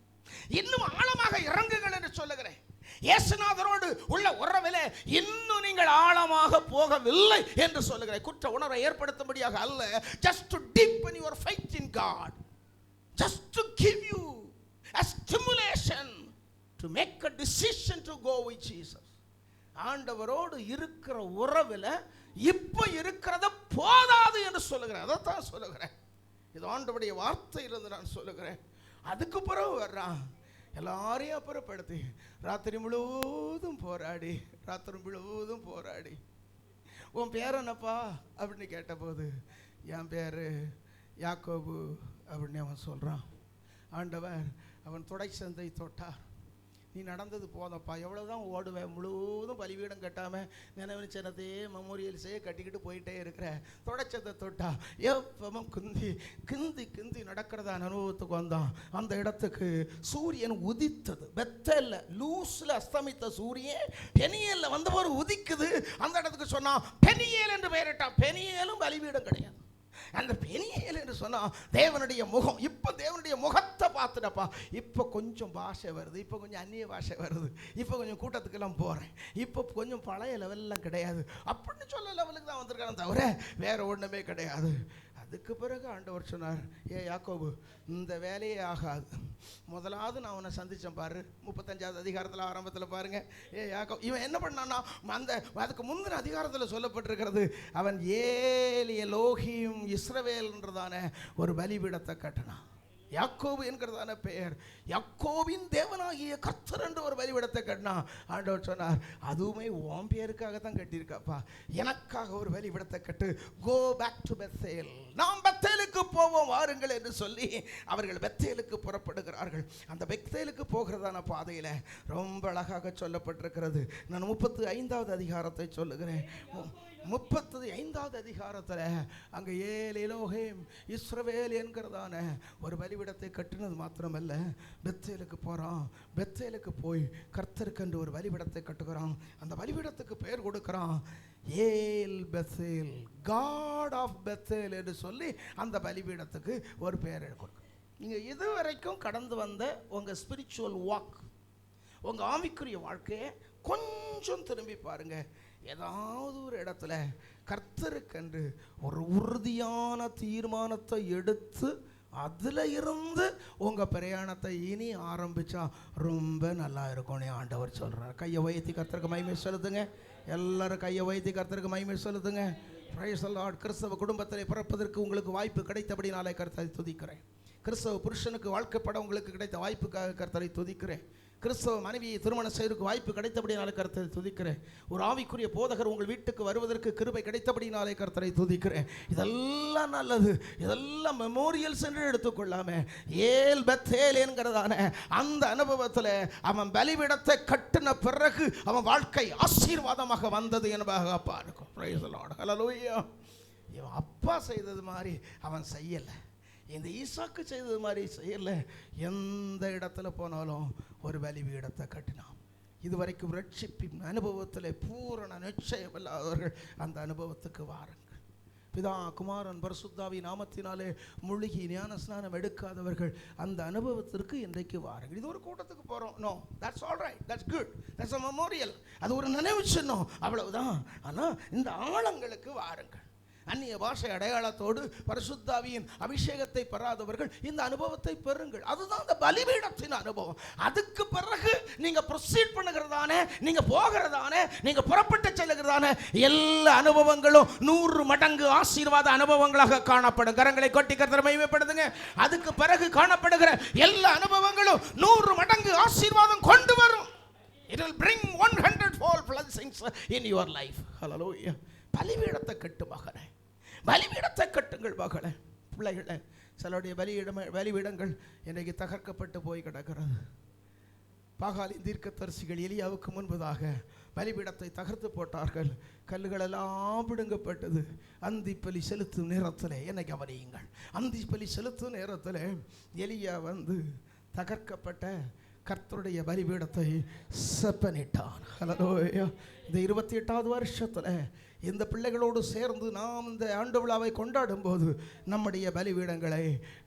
இன்னும் ஆழமாக இறங்குங்கள் என்று சொல்லுகிறேன். இயேசுநாதரோடு உள்ள உறவிலே இன்னும் நீங்கள் ஆழமாக போகவில்லை என்று சொல்லுகிறேன். குற்ற உணர்வை ஏற்படுத்தும்படியாக அல்ல, just to deepen your faith in God, just to give you a stimulation to make a decision to go with Jesus. ஆண்டவரோடு இருக்கிற உறவில் இப்போ இருக்கிறத போதாது என்று சொல்லுகிறேன். அதைத்தான் சொல்லுகிறேன். இது ஆண்டவருடைய வார்த்தையிலிருந்து நான் சொல்லுகிறேன். அதுக்கு பிறகு வர்றான். எல்லாரையும் அப்புறப்படுத்தி ராத்திரி முழுவதும் போராடி, ராத்திரி முழுவதும் போராடி, உன் பேர் என்னப்பா அப்படின்னு கேட்டபோது என் பேர் யாக்கோபு அப்படின்னு அவன் சொல்கிறான். ஆண்டவர் அவன் தொடை சந்தை தொட்டார். நீ நடந்தது போதப்பா, எவ்வளோதான் ஓடுவேன், முழுவதும் பலிபீடம் கட்டாமல் நினைவு சின்னத்தையே மெமோரியல்ஸே கட்டிக்கிட்டு போயிட்டே இருக்கிற. தொடச்சத்தை தொட்டா எப்பவும் கிந்தி கிந்தி கிந்தி நடக்கிறதான அனுபவத்துக்கு வந்தான். அந்த இடத்துக்கு சூரியன் உதித்தது. பெத்தல்ல லூஸில் அஸ்தமித்த சூரியன் பெனியேலில் வந்தபோது உதிக்குது. அந்த இடத்துக்கு சொன்னான் பெனியேல் என்று பெயரிட்டான். பெனியேலும் பலிபீடம் கிடையாது. அந்த பெனியேல் என்று சொன்னால் தேவனுடைய முகம். இப்போ தேவனுடைய முகத்தை பார்த்துட்டப்பா, இப்போ கொஞ்சம் பாஷை வருது, இப்போ கொஞ்சம் அந்நிய பாஷை வருது, இப்போ கொஞ்சம் கூட்டத்துக்கெல்லாம் போகிறேன், இப்போ கொஞ்சம் பழைய லெவல்லாம் கிடையாது அப்படின்னு சொல்ல லெவலுக்கு தான் வந்திருக்கானே தவிர வேற ஒன்றுமே கிடையாது. அதுக்கு பிறகு ஆண்டவர் சொன்னார், ஏ யாக்கோபு இந்த வேலையே ஆகாது. முதலாவது நான் உன்னை சந்தித்தேன் பாரு, 35வது அதிகாரத்தில் ஆரம்பத்தில் பாருங்க. ஏ யாக்கோபு, இவன் என்ன பண்ணான்னா அதுக்கு முந்தின அதிகாரத்தில் சொல்லப்பட்டிருக்கிறது, அவன் ஏல் எலோஹிம் இஸ்ரவேல்ன்றதான ஒரு பலிபீடத்தை கட்டினான். யாக்கோபு என்கிறதான பெயர், யாக்கோபின் தேவனாகிய கர்த்தர் என்று ஒரு பலிபீடத்தை கட்டினா. ஆண்டவர் சொன்னார், அதுவுமே உன் பேருக்காக தான் கட்டியிருக்காப்பா, எனக்காக ஒரு பலிபீடத்தை கட்டு. கோ பேக் டு பெத்தேல், நாம் பெத்தேலுக்கு போவோம் வாருங்கள் என்று சொல்லி அவர்கள் பெத்தேலுக்கு புறப்படுகிறார்கள். அந்த பெத்தேலுக்கு போகிறதான பாதையில் ரொம்ப அழகாக சொல்லப்பட்டிருக்கிறது. நான் 35வது அதிகாரத்தை சொல்லுகிறேன். 35வது அதிகாரத்தில் அங்கே ஏல் எலோஹிம் இஸ்ரவேல் என்கிறதான ஒரு பலிபீடம் பலிபீடத்தை கட்டினது மாத்திரமல்ல, பெத்தேலுக்கு போகிறான். பெத்தேலுக்கு போய் கர்த்தருக்கென்று ஒரு பலிபீடத்தை கட்டுகிறான். அந்த பலிபீடத்துக்கு பெயர் கொடுக்குறான் ஏல் பெத்தேல், காட் ஆஃப் பெத்தேல் என்று சொல்லி அந்த பலிபீடத்துக்கு ஒரு பெயர் கொடுக்குறான். நீங்கள் இதுவரைக்கும் கடந்து வந்த உங்கள் ஸ்பிரிச்சுவல் வாக், உங்கள் ஆவிக்குரிய வாழ்க்கையை கொஞ்சம் திரும்பி பாருங்கள். ஏதாவது ஒரு இடத்துல கர்த்தருக்கென்று ஒரு உறுதியான தீர்மானத்தை எடுத்து அதில் இருந்து உங்கள் பிரயாணத்தை இனி ஆரம்பித்தா ரொம்ப நல்லா இருக்கும்னு ஆண்டவர் சொல்கிறார். கையை வைத்தி கர்த்தருக்கு மகிமை செலுத்துங்க. எல்லாரும் கையை வைத்தி கர்த்தருக்கு மகிமை செலுத்துங்க. Price the Lord. கிறிஸ்தவ குடும்பத்தில் பிறப்பதற்கு உங்களுக்கு வாய்ப்பு கிடைத்தபடினாலே கர்த்தரை துதிக்கிறேன். கிறிஸ்தவ புருஷனுக்கு வாழ்க்கைப்பட உங்களுக்கு கிடைத்த வாய்ப்புக்காக கர்த்தரை துதிக்கிறேன். கிறிஸ்தவ மனைவியை திருமணம் செய்வதற்கு வாய்ப்பு கிடைத்தபடினாலே கர்த்தரை துதிக்கிறேன். ஒரு ஆவிக்குரிய போதகர் உங்கள் வீட்டுக்கு வருவதற்கு கிருபை கிடைத்தபடினாலே கர்த்தரை துதிக்கிறேன். இதெல்லாம் நல்லது. இதெல்லாம் மெமோரியல்ஸ் என்று எடுத்துக்கொள்ளாம ஏல் பெத்தேல் என்கிறதான அந்த அனுபவத்தில் அவன் பலிபீடத்தை கட்டின பிறகு அவன் வாழ்க்கை ஆசீர்வாதமாக வந்தது என்பதாக பார்க்கும். Praise the Lord. ஹல்லேலூயா. இவன் அப்பா செய்தது மாதிரி அவன் செய்யலை. இந்த ஈசாக்கு செய்தது மாதிரி செய்யலை. எந்த இடத்துல போனாலும் ஒரு பலிபீடத்தை கட்டினான். இதுவரைக்கும் ரட்சிப்பின் அனுபவத்தில் பூரண நிச்சயம் இல்லாதவர்கள் அந்த அனுபவத்துக்கு வாருங்கள். பிதா குமாரன் பரிசுத்தாவி நாமத்தினாலே முழுகி ஞான ஸ்நானம் எடுக்காதவர்கள் அந்த அனுபவத்திற்கு இன்றைக்கு வாருங்கள். இது ஒரு கூட்டத்துக்கு போகிறோம். No, that's all right, that's good, that's a memorial. அது ஒரு நினைவு சின்னம், அவ்வளவுதான். ஆனால் இந்த ஆழங்களுக்கு வாருங்கள். அந்நிய பாஷை அடையாளத்தோடு பரிசுத்தாவியின் அபிஷேகத்தை பெறாதவர்கள் இந்த அனுபவத்தை பெறுங்கள். அதுதான் அந்த பலிபீடத்தின் அனுபவம். அதுக்கு பிறகு நீங்க ப்ரொசீட் பண்ணுகிறதானே, நீங்க போகிறதானே, நீங்க புறப்பட்டு செல்லுகிறதானே எல்லா அனுபவங்களும் 100 மடங்கு ஆசீர்வாத அனுபவங்களாக காணப்படும். கரங்களை கொட்டி கர்த்தரை மகிமைப்படுத்துங்க. அதுக்கு பிறகு காணப்படுகிற எல்லா அனுபவங்களும் 100 மடங்கு ஆசீர்வாதம் கொண்டு வரும். It will bring 100-fold blessings in your life. Hallelujah. பலிபீடத்தை கட்டு மகனே, பலிபீடத்தை கட்டுங்கள் மகளே. பிள்ளைகளை, சிலருடைய பலிபீடங்கள் இன்றைக்கு தகர்க்கப்பட்டு போய் கிடக்கிறது. பாகாலின் தீர்க்கதரிசிகள் எலியாவுக்கு முன்பதாக பலிபீடத்தை தகர்த்து போட்டார்கள். கல்லுகளெல்லாம் பிடுங்கப்பட்டது. அந்திப்பலி செலுத்தும் நேரத்தில் என்னை கவனியுங்கள். அந்திப்பலி செலுத்தும் நேரத்தில் எலியா வந்து தகர்க்கப்பட்ட கர்த்தருடைய பலிபீடத்தை செப்பனிட்டான். ஹல்லேலூயா. இந்த 28வது வருஷத்தில் இந்த பிள்ளைகளோடு சேர்ந்து நாம் இந்த ஆண்டு விழாவை கொண்டாடும் போது நம்முடைய பலிபீடங்களை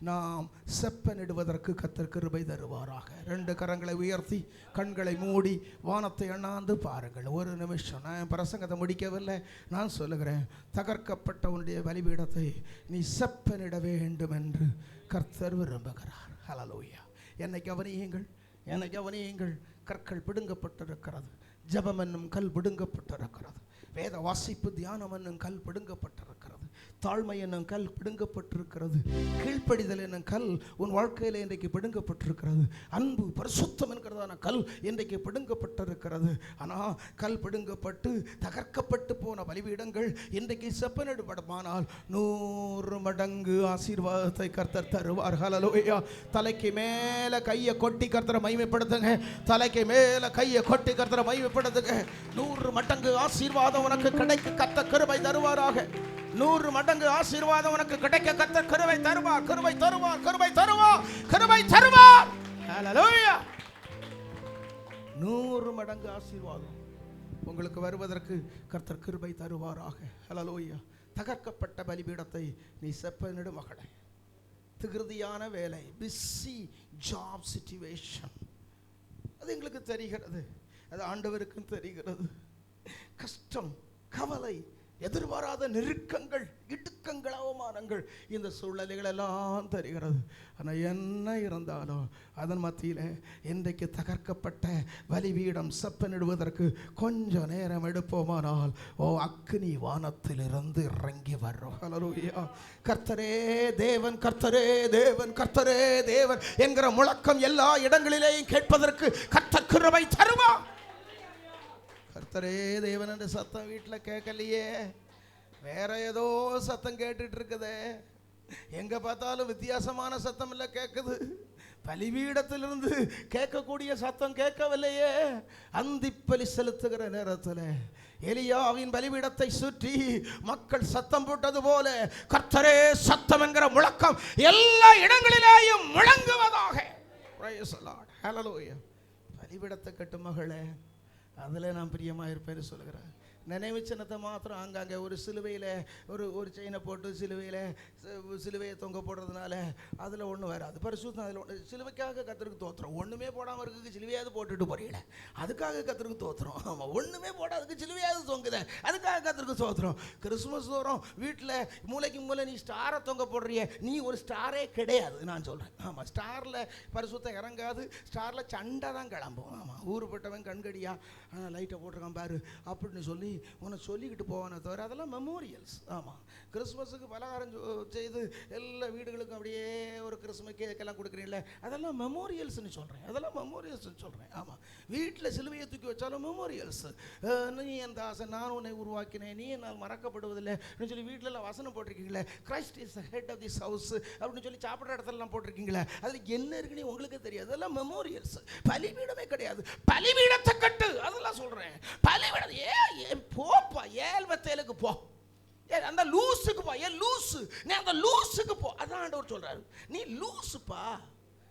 நாம் செப்பனிடுவதற்கு கர்த்தர் கிருபை தருவாராக. 2 கரங்களை உயர்த்தி கண்களை மூடி வானத்தை அண்ணாந்து பாருங்கள். ஒரு நிமிஷம். நான் பிரசங்கத்தை முடிக்கவில்லை. நான் சொல்லுகிறேன், தகர்க்கப்பட்ட உன்னுடைய பலிபீடத்தை நீ செப்பனிட வேண்டும் என்று கர்த்தர் விரும்புகிறார். ஹல்லேலூயா. என்னை கவனியுங்கள், என்னை கவனியுங்கள். கற்கள் பிடுங்கப்பட்டிருக்கிறது. ஜபம் என்னும் கல் பிடுங்கப்பட்டிருக்கிறது. வேத வாசிப்பு தியானம் என்னும் கல் பிடுங்கப்பட்டிருக்கிறது. தாழ்மை என்னும் கல் பிடுங்கப்பட்டிருக்கிறது. கீழ்ப்படிதல் என்னும் கல் உன் வாழ்க்கையில் இன்றைக்கு பிடுங்கப்பட்டிருக்கிறது. அன்பு பரிசுத்தம் என்கிறதான கல் இன்றைக்கு பிடுங்கப்பட்டிருக்கிறது. ஆனால் கல் பிடுங்கப்பட்டு தகர்க்கப்பட்டு போன பலிபீடங்கள் இன்றைக்கு செப்பனிடப்படுமானால் 100 மடங்கு ஆசீர்வாதத்தை கர்த்தர் தருவார். ஹல்லேலூயா. தலைக்கு மேலே கையை கொட்டி கர்த்தரை மகிமைப்படுத்துங்க. தலைக்கு மேலே கையை கொட்டி கர்த்தரை மகிமைப்படுத்துங்க. 100 மடங்கு ஆசீர்வாதம் உனக்கு கிடைக்க கர்த்தர் கிருபை தருவாராக. 100 மடங்கு ஆசீர்வாதம் உனக்கு கிடைக்க கர்த்தர் கிருபை தருவார். கிருபை தருவார். கிருபை தருவார். கிருபை தருவார். ஹல்லேலூயா. 100 மடங்கு ஆசீர்வாதம் உங்களுக்கு வருவதற்கு கர்த்தர் கிருபை தருவாராக. ஹல்லேலூயா. தகர்க்கப்பட்ட பலிபீடத்தை நீ செப்பனிடு மகளே. திகிருதியான வேலை, பிஸி ஜாப் சிச்சுவேஷன், அது எங்களுக்கு தெரிகிறது. அது ஆண்டவருக்கும் தெரிகிறது. கஷ்டம், கவலை, எதிர்பாராத நெருக்கங்கள், இடுக்கங்கள், அவமானங்கள், இந்த சூழ்நிலைகள் எல்லாம் தெரிகிறது. ஆனால் என்ன இருந்தாலும் அதன் மத்தியில் இன்றைக்கு தகர்க்கப்பட்ட பலிபீடம் செப்பனிடுவதற்கு கொஞ்சம் நேரம் எடுப்போமானால் அக்னி வானத்திலிருந்து இறங்கி வரும். ஹல்லேலூயா. கர்த்தரே தேவன், கர்த்தரே தேவன், கர்த்தரே தேவன் என்கிற முழக்கம் எல்லா இடங்களிலேயும் கேட்பதற்கு கர்த்தர் கிருபை தருவார். கர்த்தரே தேவன் என்ற சத்தம் வீட்டில் கேட்கலையே, வேற ஏதோ சத்தம் கேட்டுட்டு இருக்குதே. எங்க பார்த்தாலும் வித்தியாசமான சத்தம் இல்லை கேட்குது. பலிபீடத்திலிருந்து கேட்கக்கூடிய சத்தம் கேட்கவில்லையே. அந்திப்பலி செலுத்துகிற நேரத்தில் எலியாவின் பலிபீடத்தை சுற்றி மக்கள் சத்தம் போட்டது போல கர்த்தரே சத்தம் என்கிற முழக்கம் எல்லா இடங்களிலேயும் முழங்குவதாக. Praise the Lord. Hallelujah. பலிபீடத்தை கட்டும் மகளே, அதில் நான் பிரியமாக இருப்பேன்னு சொல்லுகிறேன். நினைவு சின்னத்தை மாத்திரம் அங்கங்கே ஒரு சிலுவையில் ஒரு செயினை போட்டு சிலுவையை தொங்க போடுறதுனால அதில் ஒன்றும் வராது. பரிசுத்தம் அதில் ஒன்று. சிலுவைக்காக கர்த்தருக்கு தோத்துறோம். ஒன்றுமே போடாமல் இருக்குது, சிலுவையாவது போட்டுட்டு போறீங்களே, அதுக்காக கர்த்தருக்கு தோத்துறோம். ஆமாம், ஒன்றுமே போடாதுக்கு சிலுவையாவது தொங்குத, அதுக்காக கர்த்தருக்கு தோத்துறோம். கிறிஸ்துமஸ் தோறும் வீட்டில் மூளைக்கு மூளை நீ ஸ்டாரை தொங்க போடுறிய, நீ ஒரு ஸ்டாரே கிடையாது. நான் சொல்கிறேன். ஆமாம், ஸ்டாரில் பரிசுத்தம் இறங்காது, ஸ்டாரில் சண்டை தான் கிளம்பும். ஆமாம், ஊருப்பட்டவன் கண்கடியா லைட்டை போட்டிருக்கான் பாரு அப்படின்னு சொல்லி உன்னை சொல்லிக்கிட்டு போவானே தவிர அதெல்லாம் மெமோரியல்ஸ். ஆமாம், கிறிஸ்மஸுக்கு பலகாரம் செய்து எல்லா வீடுகளுக்கும் அப்படியே ஒரு கிறிஸ்மஸ் கேக்கெல்லாம் கொடுக்குறீங்களே, அதெல்லாம் மெமோரியல்ஸ்ன்னு சொல்கிறேன். அதெல்லாம் மெமோரியல்ஸ்ன்னு சொல்கிறேன். ஆமாம், வீட்டில் சிலுவையை தூக்கி வச்சாலும் மெமோரியல்ஸ். நீ என் தாசன், நான் உன்னை உருவாக்கினேன், நீ என்னால் மறக்கப்படுவதில்லை அப்படின்னு சொல்லி வீட்டிலலாம் வசனம் போட்டிருக்கீங்களே, Christ is the head of this house அப்படின்னு சொல்லி சாப்பிட்ற இடத்துலலாம் போட்டிருக்கீங்களே, அதில் என்ன இருக்குன்னு உங்களுக்கு தெரியாது. அதெல்லாம் மெமோரியல்ஸ். பலிபீடமே கிடையாது. பலிபீடத்தை கட்டு, அதெல்லாம் சொல்கிறேன். பலிபீடம் போப்பா, ஏழ்வத்தேலுக்கு போ, அந்த லூஸுக்கு போ. ஏன் லூஸு? நீ அந்த லூஸுக்கு போ. அதான் ஆண்டவர் சொல்றாரு, நீ லூஸுப்பா,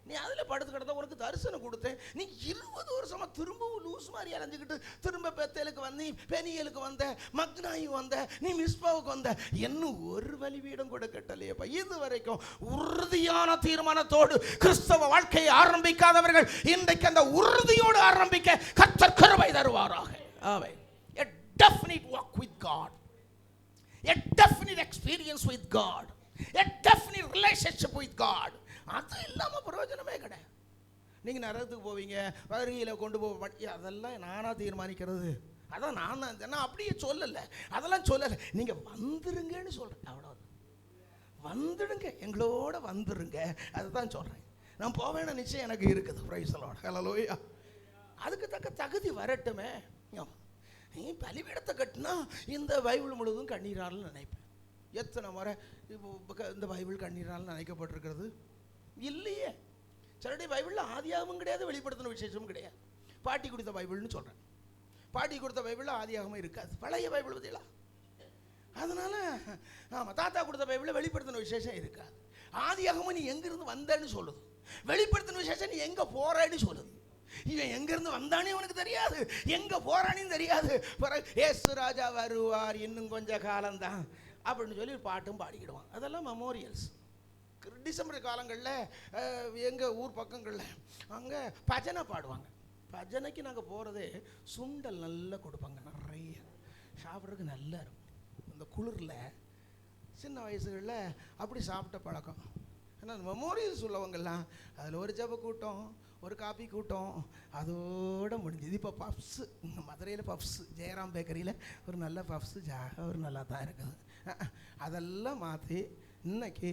நீ அதில் படுத்து கிடந்த உனக்கு தரிசனம் கொடுத்தேன், நீ 20 வருஷமா திரும்பவும் லூஸ் மாதிரி அலைஞ்சிக்கிட்டு திரும்ப பெத்தேலுக்கு வந்து பெனியலுக்கு வந்த, மக்னாயி வந்த, நீ மிஸ்பாவுக்கு வந்த, இன்னும் ஒரு பலிபீடம் கூட கட்டலையப்பா. இது வரைக்கும் உறுதியான தீர்மானத்தோடு கிறிஸ்தவ வாழ்க்கையை ஆரம்பிக்காதவர்கள் இன்றைக்கு அந்த உறுதியோடு ஆரம்பிக்க கர்த்தர் கிருபை தருவாராக. ஆமென். A definite walk with God, a definite experience with God, a definite relationship with God. அது இல்லாமல் பிரயோஜனமே கிடையாது. நீங்கள் நரகத்துக்கு போவீங்க, வருகையில் கொண்டு போக மாட்டீங்க, அதெல்லாம் நானாக தீர்மானிக்கிறது. அதான் நான் அப்படியே சொல்லலை, அதெல்லாம் சொல்லலை. நீங்கள் வந்துருங்கன்னு சொல்கிறேன், அவ்வளோ. வந்துடுங்க, எங்களோட வந்துருங்க, அதுதான் சொல்கிறேன். நான் போவேன்னு நிச்சயம் எனக்கு இருக்குது. Praise the Lord. ஹல்லேலூயா. அதுக்கு தக்க தகுதி வரட்டுமே. நீ பலிபீடத்தை கட்டினா இந்த பைபிள் முழுவதும் கண்ணீரால் நினைப்பேன். எத்தனை முறை இப்போ இந்த பைபிள் கண்ணீரால் நினைக்கப்பட்டிருக்கிறது இல்லையே. சிலருடைய பைபிளில் ஆதியாகமும் கிடையாது, வெளிப்படுத்தின விசேஷமும் கிடையாது. பாட்டி கொடுத்த பைபிள்னு சொல்கிறேன். பாட்டி கொடுத்த பைபிளில் ஆதியாகமும் இருக்காது, பழைய பைபிள் பற்றியலா. அதனால ஆமாம், தாத்தா கொடுத்த பைபிளில் வெளிப்படுத்தின விசேஷம் இருக்காது. ஆதியாகமும் நீ எங்கிருந்து வந்தேன்னு சொல்லுது, வெளிப்படுத்தின விசேஷம் நீ எங்கே போறேன்னு சொல்லுது. இவன் எங்கிருந்து வந்தானே உனக்கு தெரியாது, எங்க போறானு தெரியாது. ஏசு ராஜா வருவார் இன்னும் கொஞ்ச காலம்தான் அப்படின்னு சொல்லி பாட்டும் பாடிக்கிடுவான். அதெல்லாம் மெமோரியல்ஸ். டிசம்பர் காலங்களில் எங்கள் ஊர் பக்கங்களில் அங்கே பஜனை பாடுவாங்க. பஜனைக்கு நாங்கள் போகிறதே சுண்டல் நல்லா கொடுப்பாங்க, நிறைய சாப்பிட்றதுக்கு நல்லா இருக்கும். இந்த குளிரில் சின்ன வயசுகளில் அப்படி சாப்பிட்ட பழக்கம். ஏன்னா மெமோரியல்ஸ் உள்ளவங்கெல்லாம் அதில் ஒரு ஜப கூட்டம், ஒரு காப்பி கூட்டம், அதோடு முடிஞ்சது. இப்போ பப்ஸு, மதுரையில் பப்ஸு, ஜெயராம் பேக்கரியில் ஒரு நல்ல பப்ஸு ஒரு நல்லா தான் இருக்குது. அதெல்லாம் மாற்றி இன்னைக்கு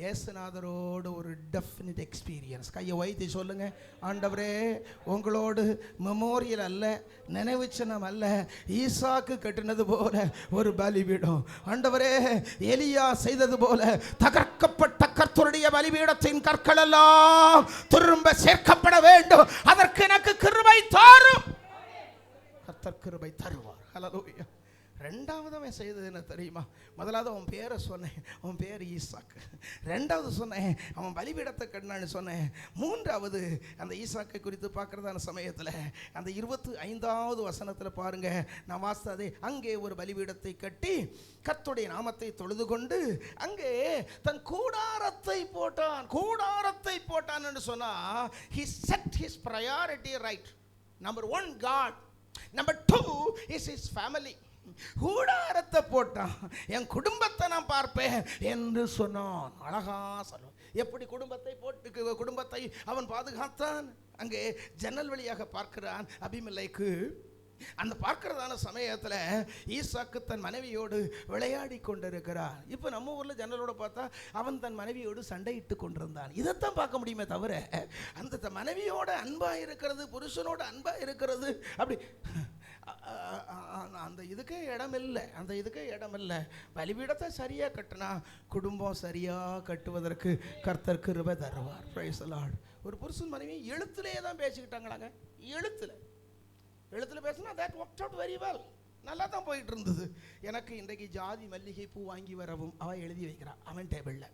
ஏசுநாதரோடு ஒரு டெஃபினிட் எக்ஸ்பீரியன்ஸ். கையை வைத்து சொல்லுங்க, ஆண்டவரே உங்களோடு மெமோரியல் அல்ல, நினைவு சின்னம் அல்ல, ஈசாக்கு கட்டினது போல ஒரு பலிபீடம். ஆண்டவரே எலியா செய்தது போல தகர்க்கப்பட்ட கர்த்தருடைய பலிபீடத்தின் கற்கள் எல்லாம் திரும்ப சேர்க்கப்பட வேண்டும். அதற்கு எனக்கு கிருபை தாரும். கர்த்தர் கிருபை தருவார். ஹல்லேலூயா. ரெண்டாவது அவன் செய்தது என்ன தெரியுமா? முதலாவது அவன் பேரை சொன்னேன், அவன் பேர் ஈசாக்கு. ரெண்டாவது சொன்னேன் அவன் பலிபீடத்தை கட்டினான்னு சொன்னேன். மூன்றாவது அந்த ஈசாக்கை குறித்து பார்க்குறதான சமயத்தில் அந்த 25வது வசனத்தில் பாருங்க, நான் வாசித்ததே, அங்கே ஒரு பலிபீடத்தை கட்டி கர்த்தருடைய நாமத்தை தொழுது கொண்டு அங்கே தன் கூடாரத்தை போட்டான். கூடாரத்தை போட்டான் என்று சொன்னா he set his priority right. Number 1 God, number 2 is his family. கூடாரத்தை போட்டான், என் குடும்பத்தை நான் பார்ப்பேன் என்று சொன்னான். அழகா சொல்லும். எப்படி குடும்பத்தை அவன் பாதுகாத்தான். அங்கே ஜன்னல் வழியாக பார்க்கிறான் அபிமெலேக்கு. அந்த பார்க்கிறதான சமயத்தில் ஈசாக்கு தன் மனைவியோடு விளையாடி கொண்டிருக்கிறான். இப்போ நம்ம ஊரில் ஜன்னலோட பார்த்தா அவன் தன் மனைவியோடு சண்டையிட்டு கொண்டிருந்தான். இதைத்தான் பார்க்க முடியுமே தவிர அந்த மனைவியோட அன்பாக இருக்கிறது, புருஷனோட அன்பாக இருக்கிறது, அப்படி அந்த இது இதுக்கே இடம் இல்லை, அந்த இதுக்கே இடம் இல்லை. பலிபீடத்தை சரியாக கட்டினா குடும்பம் சரியாக கட்டுவதற்கு கர்த்தர் கிருபை தருவார். Price the Lord. ஒரு புருஷன் மனைவி எழுத்துலேயே தான் பேசிக்கிட்டாங்களாங்க. எழுத்தில் பேசினா that worked out very well. நல்லா தான் போயிட்டு இருந்தது. எனக்கு இன்றைக்கு ஜாதி மல்லிகை பூ வாங்கி வரவும் அவன் எழுதி வைக்கிறான் அவன் டேபிளில்.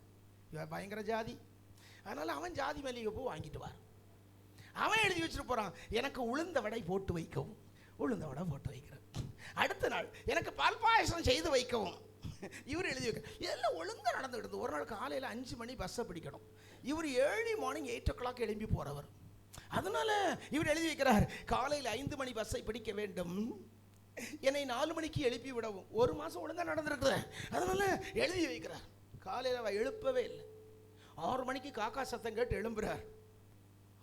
இவன் பயங்கர ஜாதி, அதனால் அவன் ஜாதி மல்லிகை பூ வாங்கிட்டு வார். அவன் எழுதி வச்சுட்டு போகிறான், எனக்கு உளுந்த வடை போட்டு வைக்கவும், உளுந்த வடை போட்டு வைக்கிறேன். அடுத்த நாள் எனக்கு பால் பாயசம் செய்து வைக்கவும் இவர் எழுதி வைக்க. இதெல்லாம் ஒழுங்காக நடந்துக்கிடுது. ஒரு நாள் காலையில் 5 மணி பஸ்ஸை பிடிக்கணும். இவர் ஏர்லி மார்னிங் 8 o'clock எழும்பி போகிறவர். அதனால இவர் எழுதி வைக்கிறார், காலையில் 5 மணி பஸ்ஸை பிடிக்க வேண்டும், என்னை 4 மணிக்கு எழுப்பி விடவும். 1 மாதம் ஒழுங்காக நடந்துருக்குற, அதனால எழுதி வைக்கிறார். காலையில் அவள் எழுப்பவே இல்லை. 6 மணிக்கு காக்கா சத்தம் கேட்டு எழும்புறார்.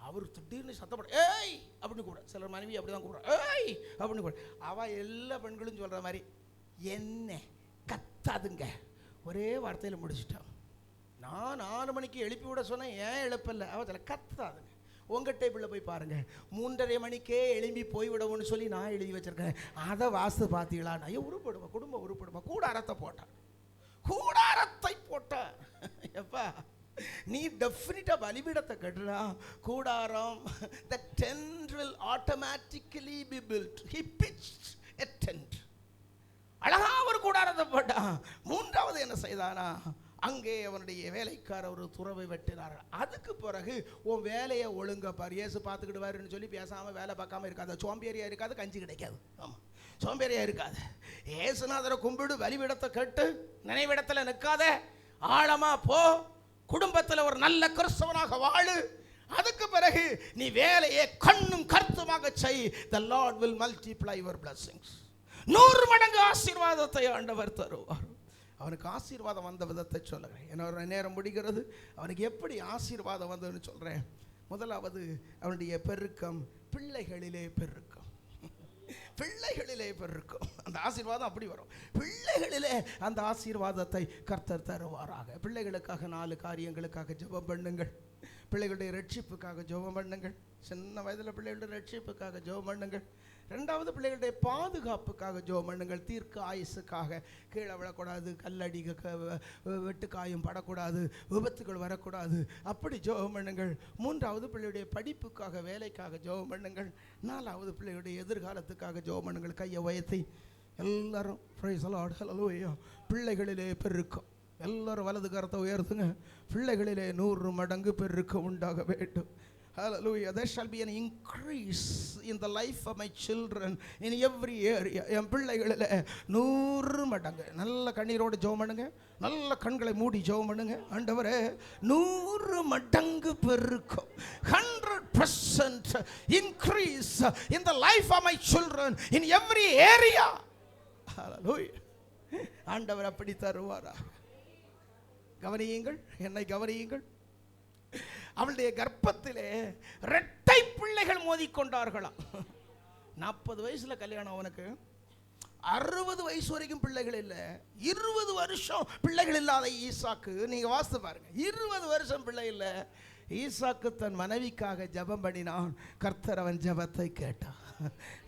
அவர் திடீர்னு சத்தப்பட ஏய் அப்படின்னு கூட, சிலர் மனைவி அப்படி தான் கூப்பிட்றா ஏய் அப்படின்னு கூட. அவள் எல்லா பெண்களும் சொல்கிற மாதிரி என்ன கத்தாதுங்க ஒரே வார்த்தையில் முடிச்சுட்டான். நான் 4 மணிக்கு எழுப்பி விட சொன்னேன், ஏன் எழுப்பல? அவள் சில கத்தாதுங்க. உங்கள் டேபிளில் போய் பாருங்கள், 3:30 மணிக்கே எழும்பி போய்விடவும்னு சொல்லி நான் எழுதி வச்சுருக்கேன். அதை வாஸ்து பார்த்தீங்களா? நான் உருப்படுமா, குடும்பம் உருப்படுமா? கூடாரத்தை போட்டான், கூடாரத்தை போட்டான். எப்பா நீ டெஃபினிட்டாக பலிபீடத்தை கட்டுறா, கூடாரம் the tent will automatically be built. He pitched a tent. அழகா ஒரு கூடாரத்தை போட்டான். 3வது என்ன செய்தானா, அங்கே அவனுடைய வேலைக்காரர் ஒரு துறவை வெட்டினார்கள். அதுக்கு பிறகு உன் வேலையை ஒழுங்கா பாரு, இயேசு பார்த்துக்கிடுவாருன்னு சொல்லி பேசாமல் வேலை பார்க்காம இருக்காது. சோம்பேறியாக இருக்காது, கஞ்சி கிடைக்காது. ஆமாம், சோம்பேறியாக இருக்காது. இயேசுநாதரை கும்பிடு, பலிபீடத்தை கட்டு, நினைவிடத்தில் நிற்காத, ஆழமா போ, குடும்பத்தில் ஒரு நல்ல கிறிஸ்தவனாக வாழு. அதுக்கு பிறகு நீ வேலையை கண்ணும் கருத்துமாக செய். The Lord will multiply your blessings. 100 மடங்கு ஆசீர்வாதத்தை ஆண்டவர் தருவார். அவனுக்கு ஆசீர்வாதம் வந்த விதத்தை சொல்லுறேன். என்னோட நேரம் முடிகிறது. அவனுக்கு எப்படி ஆசீர்வாதம் வந்ததுன்னு சொல்கிறேன். முதலாவது அவனுடைய பெருக்கம், பிள்ளைகளிலே பெருக்கம். பிள்ளைகளிலே பெருக்கம். அந்த ஆசீர்வாதம் அப்படி வரும். பிள்ளைகளிலே அந்த ஆசீர்வாதத்தை கர்த்தர் தருவாராக. பிள்ளைகளுக்காக 4 காரியங்களுக்காக ஜெபம் பண்ணுங்கள். பிள்ளைகளுடைய ரட்சிப்புக்காக ஜெபம் பண்ணுங்கள். சின்ன வயதில் பிள்ளைகளுடைய ரட்சிப்புக்காக ஜெபம் பண்ணுங்கள். 2வது பிள்ளைகளுடைய பாதுகாப்புக்காக ஜெபம் பண்ணுங்கள். தீர்க்க ஆயுசுக்காக, கீழே விழக்கூடாது, கல்லடி வெட்டுக்காயும் படக்கூடாது, விபத்துகள் வரக்கூடாது, அப்படி ஜெபம் பண்ணுங்கள். 3வது பிள்ளையுடைய படிப்புக்காக, வேலைக்காக ஜெபம் பண்ணுங்கள். 4வது பிள்ளையுடைய எதிர்காலத்துக்காக ஜெபம் பண்ணுங்கள். கையை உயர்த்தி எல்லாரும் பிரைஸ் தி லார்ட், ஹல்லேலூயா. பிள்ளைகளிலே பெருக்கம். எல்லாரும் வலது கரத்தை உயர்த்துங்க. பிள்ளைகளிலே 100 மடங்கு பெருக்கம் உண்டாக வேண்டும். Hallelujah. There shall be an increase in the life of my children in every area. என் பிள்ளைகளில் 100 மடங்கு. நல்ல கண்ணீரோடு ஜெபம் பண்ணுங்க. நல்ல கண்களை மூடி ஜெபம் பண்ணுங்க. ஆண்டவரே 100 மடங்கு பெருக்கம், 100% increase in the life of my children in every area. Hallelujah. ஆண்டவர் அப்படி தருவாரா? கவனியுங்கள், என்னை கவனியுங்கள். அவளுடைய கர்ப்பத்திலே 2 பிள்ளைகள் மோதிக்கொண்டார்களாம். 40 வயசுல கல்யாணம் அவனுக்கு, 60 வயசு வரைக்கும் பிள்ளைகள் இல்லை. 20 வருஷம் பிள்ளைகள் இல்லாத ஈசாக்கு, நீங்க வாசித்து பாருங்க, 20 வருஷம் பிள்ளை இல்லை. ஈசாக்கு தன் மனைவிக்காக ஜெபம் பண்ணினான். கர்த்தர் அவன் ஜெபத்தை கேட்டான்.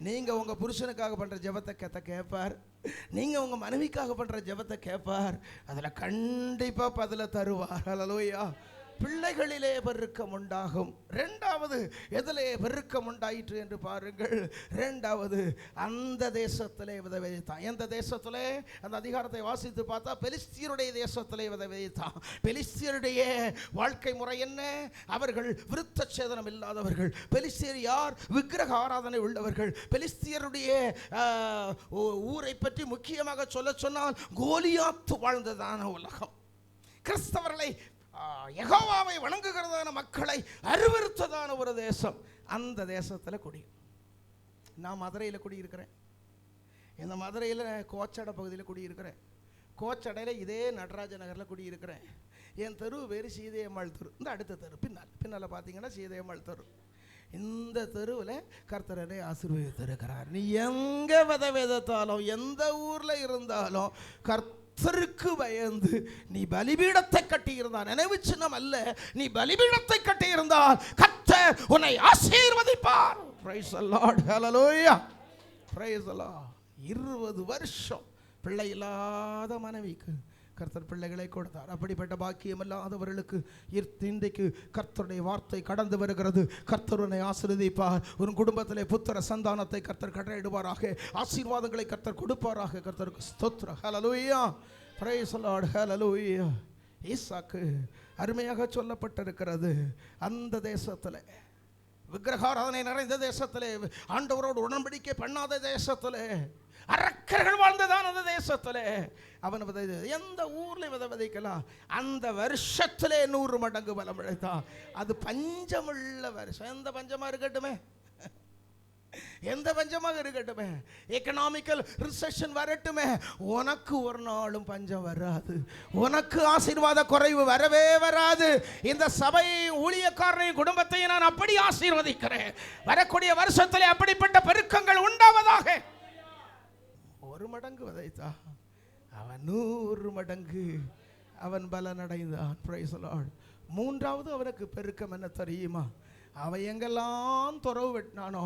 நீங்க உங்க புருஷனுக்காக பண்ற ஜெபத்தை கேட்பார். நீங்க உங்க மனைவிக்காக பண்ற ஜெபத்தை கேட்பார். அதுல கண்டிப்பா பதில தருவார். ஹல்லேலூயா. பிள்ளைகளிலே பெருக்கம் உண்டாகும். 2வது எதிலே பெருக்கம் உண்டாயிற்று என்று பாருங்கள். 2வது அந்த தேசத்திலே விதை விதைத்தான். எந்த தேசத்திலே? அந்த அதிகாரத்தை வாசித்து பார்த்தா பெலிஸ்தியருடைய தேசத்திலே விதை விதைத்தான். பெலிஸ்தியருடைய வாழ்க்கை முறை என்ன? அவர்கள் விருத்த சேதனம் இல்லாதவர்கள். பெலிஸ்தியர் யார்? விக்கிரக ஆராதனை உள்ளவர்கள். பெலிஸ்தியருடைய ஊரை பற்றி முக்கியமாக சொல்ல சொன்னால் கோலியாத்து வாழ்ந்ததான உலகம். கிறிஸ்தவர்களை, யெகோவாவை வணங்குகிறதான மக்களை அருவருத்ததான ஒரு தேசம். அந்த தேசத்தில் குடி. நான் மதுரையில் குடியிருக்கிறேன். இந்த மதுரையில் கோச்சடை பகுதியில் குடியிருக்கிறேன். கோச்சடையில் இதே நடராஜ நகரில் குடியிருக்கிறேன். என் தெரு பேர் சீதையம்மாள் தெரு. இந்த அடுத்த தெரு பின்னால் பார்த்தீங்கன்னா சீதையம்மாள் தெரு. இந்த தெருவில் கர்த்தரனை ஆசீர்வதித்திருக்கிறார். நீ எங்கே விதைத்தாலும், எந்த ஊரில் இருந்தாலும், கர்த்தருக்கு பயந்து நீ பலிபீடத்தை கட்டியிருந்தால், நினைவு சின்னம் அல்ல, நீ பலிபீடத்தை கட்டியிருந்தால் கர்த்தர் உன்னை ஆசீர்வதிப்பார். Praise the Lord. Hallelujah. Praise the Lord. 20 வருஷம் பிள்ளை இல்லாத மனைவிக்கு கர்த்தர் பிள்ளைகளை கொடுத்தார். அப்படிப்பட்ட பாக்கியம் இல்லாதவர்களுக்கு இன்றைக்கு கர்த்தருடைய வார்த்தை கடந்து வருகிறது. கர்த்தர் உன்னை ஆசீர்வதிப்பார். உன் குடும்பத்திலே புத்திர சந்தானத்தை கர்த்தர் கட்டளையிடுவாராக. ஆசீர்வாதங்களை கர்த்தர் கொடுப்பாராக. கர்த்தருக்கு ஸ்தோத்திரம். ஹல்லேலூயா, பிரைஸ் தி லார்ட், ஹல்லேலூயா. ஈசாக்கு அருமையாக சொல்லப்பட்டிருக்கிறது. அந்த தேசத்தில், விக்கிரகாராதனை நிறைந்த தேசத்திலே, ஆண்டவரோடு உடன்படிக்கை பண்ணாத தேசத்திலே, அரக்கர்கள் வாழ்ந்ததான் அந்த தேசத்திலே அவன் எந்த ஊர்ல விதைக்கலாம், அந்த வருஷத்திலே 100 மடங்கு பலம் அழைத்தான். அது பஞ்சமுள்ள வருஷம். எந்த பஞ்சமா இருக்கட்டுமே, எந்த பஞ்சமாக இருக்கட்டுமே, எக்கனாமிக்கல் ரிசெஷன் வரட்டுமே, உனக்கு ஒரு நாளும் பஞ்சம் வராது. உனக்கு ஆசீர்வாத குறைவு வரவே வராது. இந்த சபை ஊழியக்காரரையும் குடும்பத்தையும் நான் அப்படி ஆசீர்வதிக்கிறேன். வரக்கூடிய வருஷத்திலே அப்படிப்பட்ட பெருக்கங்கள் உண்டாவதாக. 1 மடங்கு விதைத்தா அவன் 100 மடங்கு அவன் பலனடைந்தான். Price the Lord. 3வது அவனுக்கு பெருக்கம் என்ன தெரியுமா? அவன் எங்கெல்லாம் துறவு வெட்டினானோ,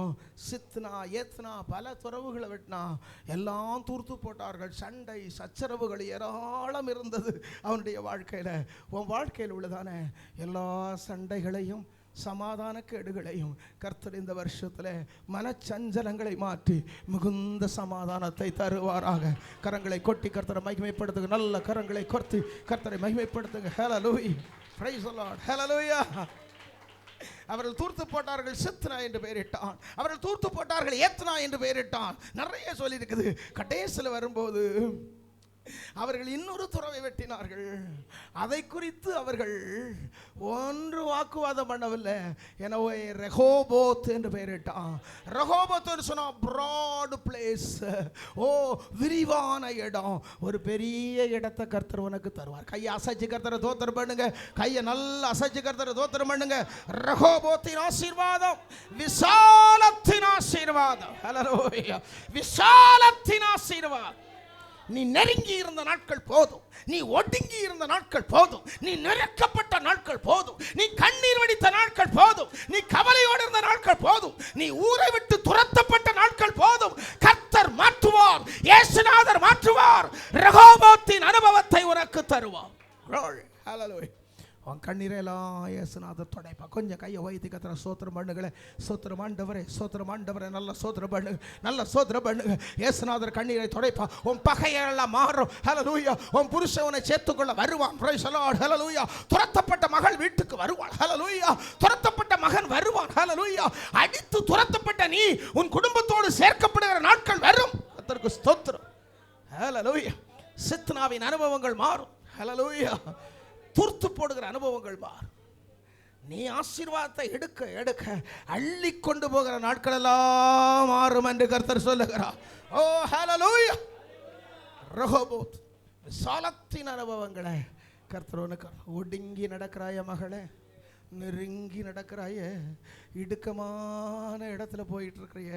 சித்னா ஏத்னா பல துறவுகளை வெட்டினா, எல்லாம் தூர்த்து போட்டார்கள். சண்டை சச்சரவுகள் ஏராளம் இருந்தது அவனுடைய வாழ்க்கையில். உன் வாழ்க்கையில் உள்ளதானே எல்லா சண்டைகளையும் சமாதான கேடுகளையும் கர்த்தர் இந்த வருஷத்தில் மனச்சஞ்சலங்களை மாற்றி மிகுந்த சமாதானத்தை தருவாராக. கரங்களை கொட்டி கர்த்தரை மகிமைப்படுத்துங்க. நல்ல கரங்களை கொத்தி கர்த்தரை மகிமைப்படுத்துங்க. ஹல்லேலூயா, பிரைஸ் தி லார்ட், ஹல்லேலூயா. அவர்கள் தூர்த்து போட்டார்கள், சித்னா என்று பெயரிட்டான். அவர்கள் தூர்த்து போட்டார்கள், ஏத்னா என்று பெயரிட்டான். நிறைய சொல்லி இருக்குது. கடைசியில் வரும்போது அவர்கள் இன்னொரு துறவை வெட்டினார்கள். அதை குறித்து அவர்கள் ஒன்று வாக்குவாதம் பண்ணவில்லை. எனவே ரெஹோபோத் என்று பெயரிட்டான். ரெஹோபோத் என்று சொன்னா பிராட் பிளேஸ். ஓ, விரிவான இடம். ஒரு பெரிய இடத்தை கர்த்தர் உனக்கு தருவார். கையை அசைச்சு கர்த்தரை தோத்திரம் பண்ணுங்க. கையை நல்லா அசைச்சு கர்த்தரை தோத்திரம் பண்ணுங்க. ரெஹோபோத்தின் ஆசீர்வாதம், விசாலத்தின் ஆசீர்வாதம். ஹல்லேலூயா, விசாலத்தின் ஆசீர்வாதம். நீ நெருங்கி இருந்த நாட்கள் போதும், நீ ஒடுங்கி இருந்த நாட்கள் போதும், நீ நெருக்கப்பட்ட நாட்கள் போதும், நீ கண்ணீர் வடித்த நாட்கள் போதும், நீ கவலையோடு இருந்த நாட்கள் போதும், நீ ஊரை விட்டு துரத்தப்பட்ட நாட்கள் போதும். கர்த்தர் மாற்றுவார், இயேசுநாதர் மாற்றுவார். ரெஹோபோத்தின் அனுபவத்தை உனக்கு தருவார். ஹல்லேலூயா. உன் கண்ணீரெல்லாம் இயேசுநாதர் துடைப்பா. கொஞ்சம் கையை வைத்து கர்த்தரை ஸ்தோத்திரம் பண்ணுங்களே. ஸ்தோத்திரம் ஆண்டவரே, ஸ்தோத்திரம் ஆண்டவரே. நல்ல ஸ்தோத்திரம் பண்ணுங்க, நல்ல ஸ்தோத்திரம் பண்ணுங்க. இயேசுநாதர் கண்ணீரை துடைப்பா. உன் பகையெல்லாம் மாறும். ஹல்லேலூயா. உன் புருஷன் உன்னை சேர்த்துக்கொள்ள வருவான். பிரைஸ் தி லார்ட், ஹல்லேலூயா. துரத்தப்பட்ட மகள் வீட்டுக்கு வருவாள். ஹல்லேலூயா. துரத்தப்பட்ட மகன் வருவான். ஹல்லேலூயா. அடித்து துரத்தப்பட்ட நீ உன் குடும்பத்தோடு சேர்க்கப்படுகிற நாட்கள் வரும். கர்த்தருக்கு ஸ்தோத்திரம். ஹல்லேலூயா. சித்னாவின் அனுபவங்கள் மாறும். ஹல்லேலூயா. தூர்த்து போடுகிற அனுபவங்கள் மாறும். நீ ஆசீர்வாதத்தை எடுக்க எடுக்க அள்ளி கொண்டு போகிற நாட்கள் எல்லாம் மாறும் என்று கர்த்தர் சொல்லுகிறார். ஓ ஹல்லேலூயா. ரெஹோபோத் விசாலத்தின் அனுபவங்களை கர்த்தர் உனக்கு. ஒடுங்கி நடக்கிறாய மகளே, நெருங்கி நடக்கிறாய, இடுக்கமான இடத்துல போயிட்டு இருக்கிறிய,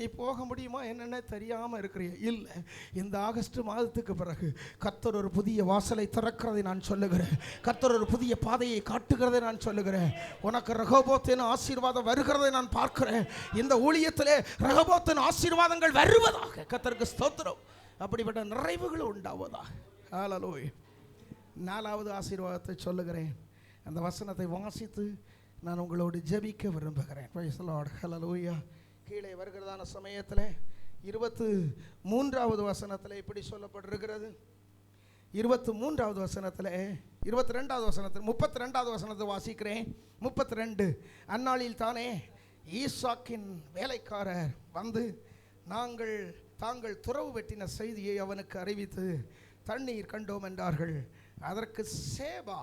நீ போக முடியுமா என்னென்ன தெரியாமல் இருக்கிறிய. இல்லை, இந்த ஆகஸ்ட் மாதத்துக்கு பிறகு கர்த்தர் ஒரு புதிய வாசலை திறக்கிறதை நான் சொல்லுகிறேன். கர்த்தர் ஒரு புதிய பாதையை காட்டுகிறதை நான் சொல்லுகிறேன். உனக்கு ரெஹோபோத்தின் ஆசீர்வாதம் வருகிறதை நான் பார்க்கிறேன். இந்த ஊழியத்திலே ரெஹோபோத்தின் ஆசீர்வாதங்கள் வருவதாக. கர்த்தருக்கு ஸ்தோத்திரம். அப்படிப்பட்ட நிறைவுகள் உண்டாவதாக. ஹல்லேலூயா. 4வது ஆசீர்வாதத்தை சொல்லுகிறேன். அந்த வசனத்தை வாசித்து நான் உங்களோடு ஜெபிக்க விரும்புகிறேன். பிரைஸ் தி லார்ட், ஹல்லேலூயா. கீழே வருகிறதான சமயத்தில் 23வது வசனத்தில் இப்படி சொல்லப்பட்டிருக்கிறது. 23வது வசனத்தில் 22வது வசனத்தில் 32வது வசனத்தை வாசிக்கிறேன். 32. அந்நாளில் தானே ஈசாக்கின் வேலைக்காரர் வந்து தாங்கள் துறவு வெட்டின செய்தியை அவனுக்கு அறிவித்து தண்ணீர் கண்டோம் என்றார்கள். அதற்கு சேபா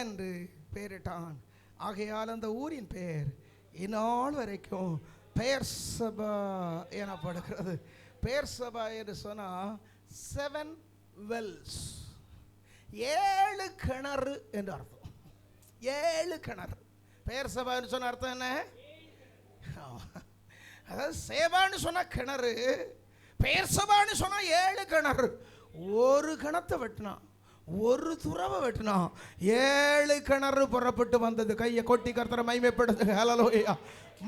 என்று பெயரிட்டான். ஆகையால் அந்த ஊரின் பெயர் இந்நாள் வரைக்கும் பெயர்சபா எனப்படுகிறது. பெயர்சபா என்று சொன்னால் 7 wells, 7 கிணறு என்று அர்த்தம். 7 கிணறு. பெயர்சபா என்று சொன்ன அர்த்தம் என்ன? அதாவது சேபான்னு சொன்ன கிணறு, பெயர்சபான்னு சொன்னால் 7 கிணறு. ஒரு கிணத்தை வெட்டினான். ஒரு துறவை வெட்டினா 7 கிணறு புறப்பட்டு வந்தது. கையை கொட்டி கர்த்தரை மகிமைப்படுத்து. Hallelujah.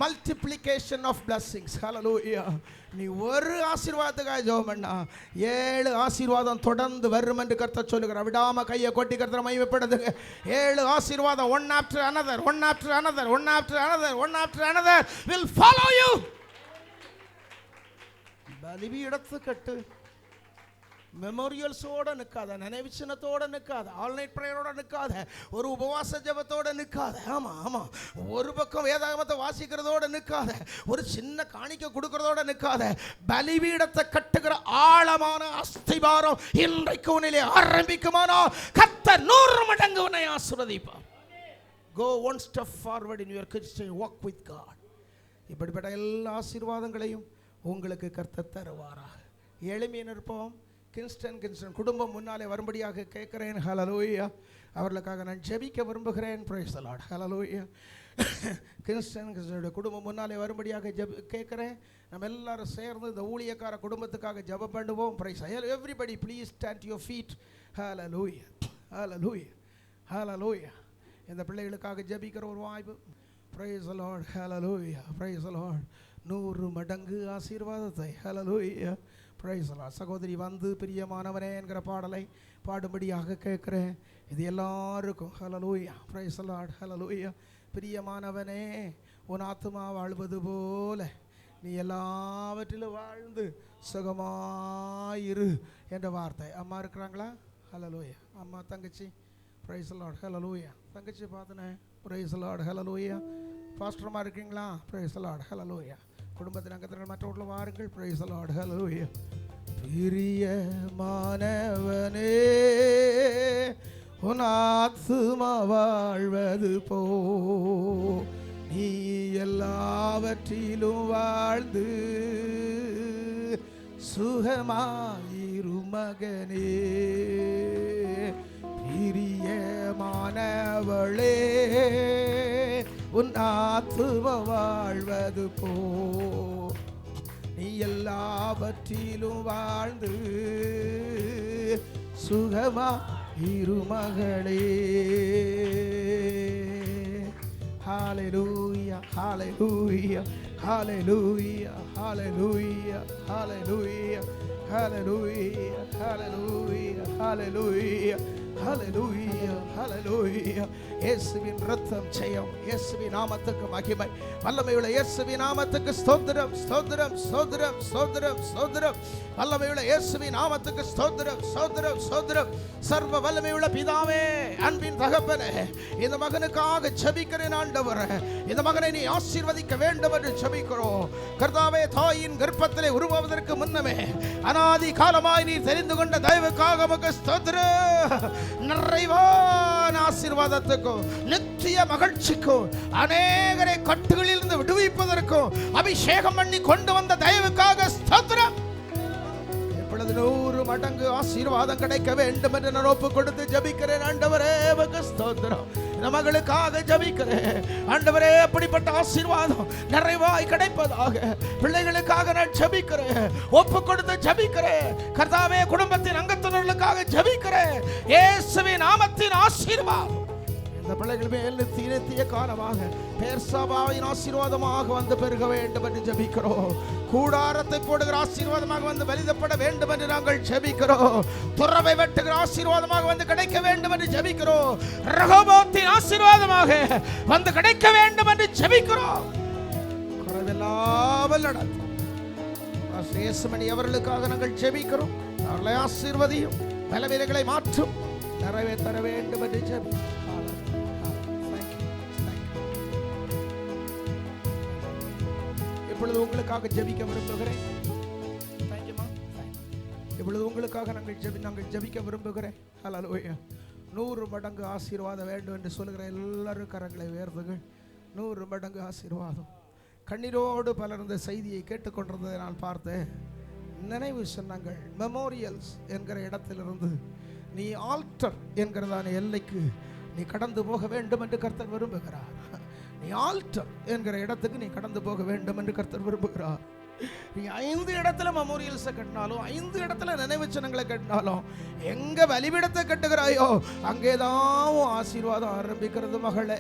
Multiplication of blessings. Hallelujah. நீ ஒரு ஆசீர்வாதத்துக்காக ஜெபம் பண்ணா 7 ஆசீர்வாதம் தொடர்ந்து வரும் என்று கர்த்தர் சொல்லுகிறார். விடாம கையை கொட்டி கர்த்தரை மகிமைப்படுத்துங்க. 7 ஆசீர்வாதம் one after another, one after another, one after another, one after another will follow you. பலிபீடத்து கட்டு. மெமோரியல்ஸோட நிற்காத, நினைவு சின்னத்தோட நிற்காத, ஆல் நைட் ப்ரேயரோட நிற்காத, ஒரு உபவாச ஜெபத்தோட நிற்காத. ஆமாம், ஒரு பக்கம் வேதாகமத்தை வாசிக்கிறதோட நிற்காத, ஒரு சின்ன காணிக்கை கொடுக்கறதோட நிற்காத. பலிபீடத்தை கட்டுகிற ஆழமான அஸ்திபாரம் இன்றைக்கு உன்னிலே ஆரம்பிக்குமானால் கர்த்தர் 100 மடங்கு உன்னை ஆசீர்வதிப்பார். Go one step forward in your Christian walk with God. இப்படிப்பட்ட எல்லா ஆசீர்வாதங்களையும் உங்களுக்கு கர்த்தர் தருவாராக. எளிமையை நிற்போம். கின்ஸ்டன் குடும்பம் முன்னாலே வரும்படியாக கேட்கிறேன். ஹல்லேலூயா. அவர்களுக்காக நான் ஜெபிக்க விரும்புகிறேன். Price the Lord. ஹல்லேலூயா. கின்ஸ்டனுடைய குடும்பம் முன்னாலே வரும்படியாக கேட்கிறேன். நம்ம எல்லாரும் சேர்ந்து இந்த ஊழியக்கார குடும்பத்துக்காக ஜெபம் பண்ணுவோம். Praise everybody please stand to your feet. Hallelujah. Hallelujah. Hallelujah. இந்த பிள்ளைகளுக்காக ஜெபிக்கிற ஒரு வாய்ப்பு. Praise the Lord. Hallelujah. Praise the Lord. 100 மடங்கு ஆசீர்வாதத்தை. ஹல்லேலூயா. Praise the Lord. சகோதரி வந்து பிரியமானவனே என்கிற பாடலை பாடும்படியாக கேட்குறேன். இது எல்லாருக்கும். ஹல்லேலூயா. Praise the Lord. ஹல்லேலூயா. பிரியமானவனே, உன் ஆத்துமா வாழ்வது போல நீ எல்லாவற்றிலும் வாழ்ந்து சுகமாயிரு என்ற வார்த்தை. அம்மா இருக்கிறாங்களா? ஹல்லேலூயா. அம்மா, தங்கச்சி. Praise the Lord. ஹல்லேலூயா. தங்கச்சி பார்த்தனே. Praise the Lord. ஹல்லேலூயா. பாஸ்டர்மா இருக்கீங்களா? Praise the Lord. ஹல்லேலூயா. குடும்பத்தின் அங்கத்தினர் மற்றவர்கள் வாருங்கள். Price the Lord. ஹல்லேலூயா. பிரியமானவனே, உன் ஆத்துமா வாழ்வது போ நீ எல்லாவற்றிலும் வாழ்ந்து சுகமாயிரு மகனே. பிரியமானவளே, உன் ஆத்துமா வாழ்வது போ நீ எல்லாவற்றிலும் வாழ்ந்து சுகமாயிரு மகளே. ஹல்லேலூயா. Hallelujah. Hallelujah. Hallelujah. Hallelujah. Hallelujah. Hallelujah. Hallelujah. Hallelujah. ஹல்லேலூயா. இயேசுவின் இரத்தம் ஜெயம். இயேசுவின் நாமத்துக்கு மகிமை. வல்லமையுள்ள இயேசுவின் நாமத்துக்கு ஸ்தோத்திரம். ஸ்தோத்திரம். ஸ்தோத்திரம். ஸ்தோத்திரம். ஸ்தோத்திரம். வல்லமையுள்ள இயேசுவின் நாமத்துக்கு ஸ்தோத்திரம். ஸ்தோத்திரம். ஸ்தோத்திரம். சர்வ வல்லமையுள்ள பிதாவே, அன்பின் தகப்பனே, இந்த மகனுக்காக ஜெபிக்கிறேன் ஆண்டவரே. இந்த மகனை நீ ஆசீர்வதிக்க வேண்டும் என்று ஜெபிக்கிறோம். கர்த்தாவே, தாயின் கர்ப்பத்திலே உருவாவதற்கு முன்னமே அநாதி காலமாய் நீ தெரிந்து கொண்ட தயவுக்காக உமக்கு ஸ்தோத்திரம். நிறைவான ஆசீர்வாதத்துக்கும் நித்திய மகிழ்ச்சிக்கும் அநேகரை கட்டுகளில் இருந்து விடுவிப்பதற்கும் அபிஷேகம் பண்ணி கொண்டு வந்த தயவுக்காக ஸ்தோத்திரம். இப்பொழுது 100 மடங்கு ஆசீர்வாதம் கிடைக்க வேண்டும் என்று நான் ஒப்பு கொடுத்து ஜெபிக்கிறேன் ஆண்டவரே. உமக்கு ஸ்தோத்திரம். இந்த மகளுக்காக ஜெபிக்கிறேன் ஆண்டவரே. அப்படிப்பட்ட ஆசீர்வாதம் நிறைவாய் கிடைப்பதாக பிள்ளைகளுக்காக நான் ஜெபிக்கிறேன். ஒப்பு கொடுத்து ஜெபிக்கிறேன் கர்த்தாவே. குடும்பத்தின் அங்கத்தினர்களுக்காக ஜெபிக்கிறேன். இயேசுவின் நாமத்தின் ஆசீர்வாதம் இந்த பிள்ளைகள் மேல் நித்திய காலமாக பேர்சபாவின் ஆசீர்வாதமாக வந்து பெருக வேண்டும் என்று ஜெபிக்கிறோம். கூடாரத்தை போடுகிற ஆசீர்வாதமாக வந்து வெளிதப்பட வேண்டும் என்று நாங்கள் ஜெபிக்கிறோம். துறவை வெட்டுகிற ஆசீர்வாதமாக வந்து கிடைக்க வேண்டும் என்று ஜெபிக்கிறோம். ரகோபோத்தின் ஆசீர்வாதமாக வந்து கிடைக்க வேண்டும் என்று ஜெபிக்கிறோம். குறைவில்லாமல் நடத்தும் இயேசுமணி அவர்களுக்காக நாங்கள் ஜெபிக்கிறோம். அவர்களை ஆசீர்வதியும், பலவீனங்களை மாற்றும், நிறைவே தர வேண்டும் என்று ஜெபிக்கிறோம். இப்பொழுது உங்களுக்காக ஜெபிக்க விரும்புகிறேன். இப்பொழுது உங்களுக்காக நாங்கள் ஜெபிக்க விரும்புகிறேன். ஹல்லேலூயா. 100 மடங்கு ஆசீர்வாதம் வேண்டும் என்று சொல்லுகிற எல்லாரும் கரங்களை உயர்த்துங்கள். 100 மடங்கு ஆசீர்வாதம். கண்ணீரோடு பலர் இந்த செய்தியை கேட்டுக்கொண்டிருந்ததை நான் பார்த்தேன். நினைவு சின்னங்கள், மெமோரியல்ஸ் என்கிற இடத்திலிருந்து நீ ஆல்டர் என்கிறதான எல்லைக்கு நீ கடந்து போக வேண்டும் என்று கர்த்தர் விரும்புகிறார். நீ ஆல்டர் என்கிற இடத்துக்கு நீ கடந்து போக வேண்டும் என்று கர்த்தர் விரும்புகிறார். நீ 5 இடத்துல மெமோரியல்ஸை கட்டினாலும் 5 இடத்துல நினைவு சின்னங்களை கட்டினாலும் எங்க பலிபீடத்தை கட்டுகிறாயோ அங்கேதான் ஆசீர்வாதம் ஆரம்பிக்கிறது மகளே,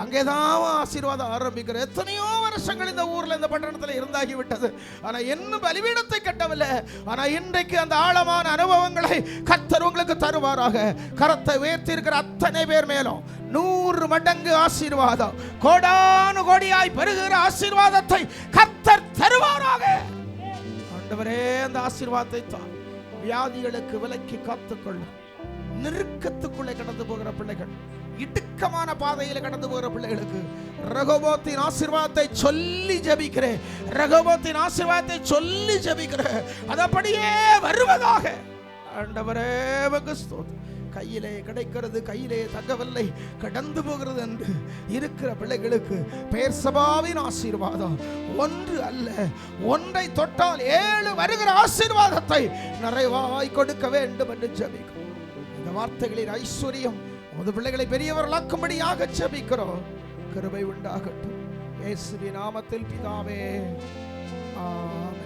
அங்கேதான் ஆசீர்வாதம் ஆரம்பிக்கிறது. எத்தனையோ வருஷங்கள் இந்த ஊர்ல இந்த பட்டணத்தில் இருந்தாகி விட்டது, ஆனா இன்னும் பலிபீடத்தை கட்டவில்லை. ஆனா இன்றைக்கு அந்த ஆழமான அனுபவங்களை கர்த்தர் உங்களுக்கு தருவாராக. கரத்தை உயர்த்தி இருக்கிற அத்தனை பேர் மேலும் 100 மடங்கு ஆசீர்வாதம், கோடானு கோடியாய் பெருகிற ஆசீர்வாதத்தை கர்த்தர் தருவாராக. ஆண்டவரே, அந்த ஆசீர்வாதத்தை தான் வியாதிகளுக்கு விலக்கி காத்துக்கொள்ளும். நெருக்கத்துக்குள்ளே கடந்து போகிற பிள்ளைகள், இடுக்கமான பாதையில கடந்து போகிற பிள்ளைகளுக்கு ரகோபோத்தின் ஆசீர்வாதத்தை சொல்லி ஜெபிக்கிறேன். ரகோபோத்தின் ஆசீர்வாதத்தை சொல்லி ஜெபிக்கிறேன். அது அப்படியே வருவதாக. ஆண்டவரே, உமக்கு ஸ்தோத்திரம். கையிலே கிடைக்கிறது, கையிலே தங்கவில்லை, கடந்து போகிறது என்று இருக்கிற பிள்ளைகளுக்கு பெயர்சபாவின் ஆசீர்வாதம் 1 அல்ல, 1 தொட்டால் 7 வருகிற ஆசீர்வாதத்தை நிறைவாய் கொடுக்க வேண்டும் என்று ஜெபிக்கிறோம். இந்த வார்த்தைகளின் ஐஸ்வர்யம் உமது பிள்ளைகளை பெரியவர்களாக்கும்படியாக ஜெபிக்கிறோம். கிருபை உண்டாகட்டும். இயேசுவின் நாமத்தில் பிதாவே, ஆமென்.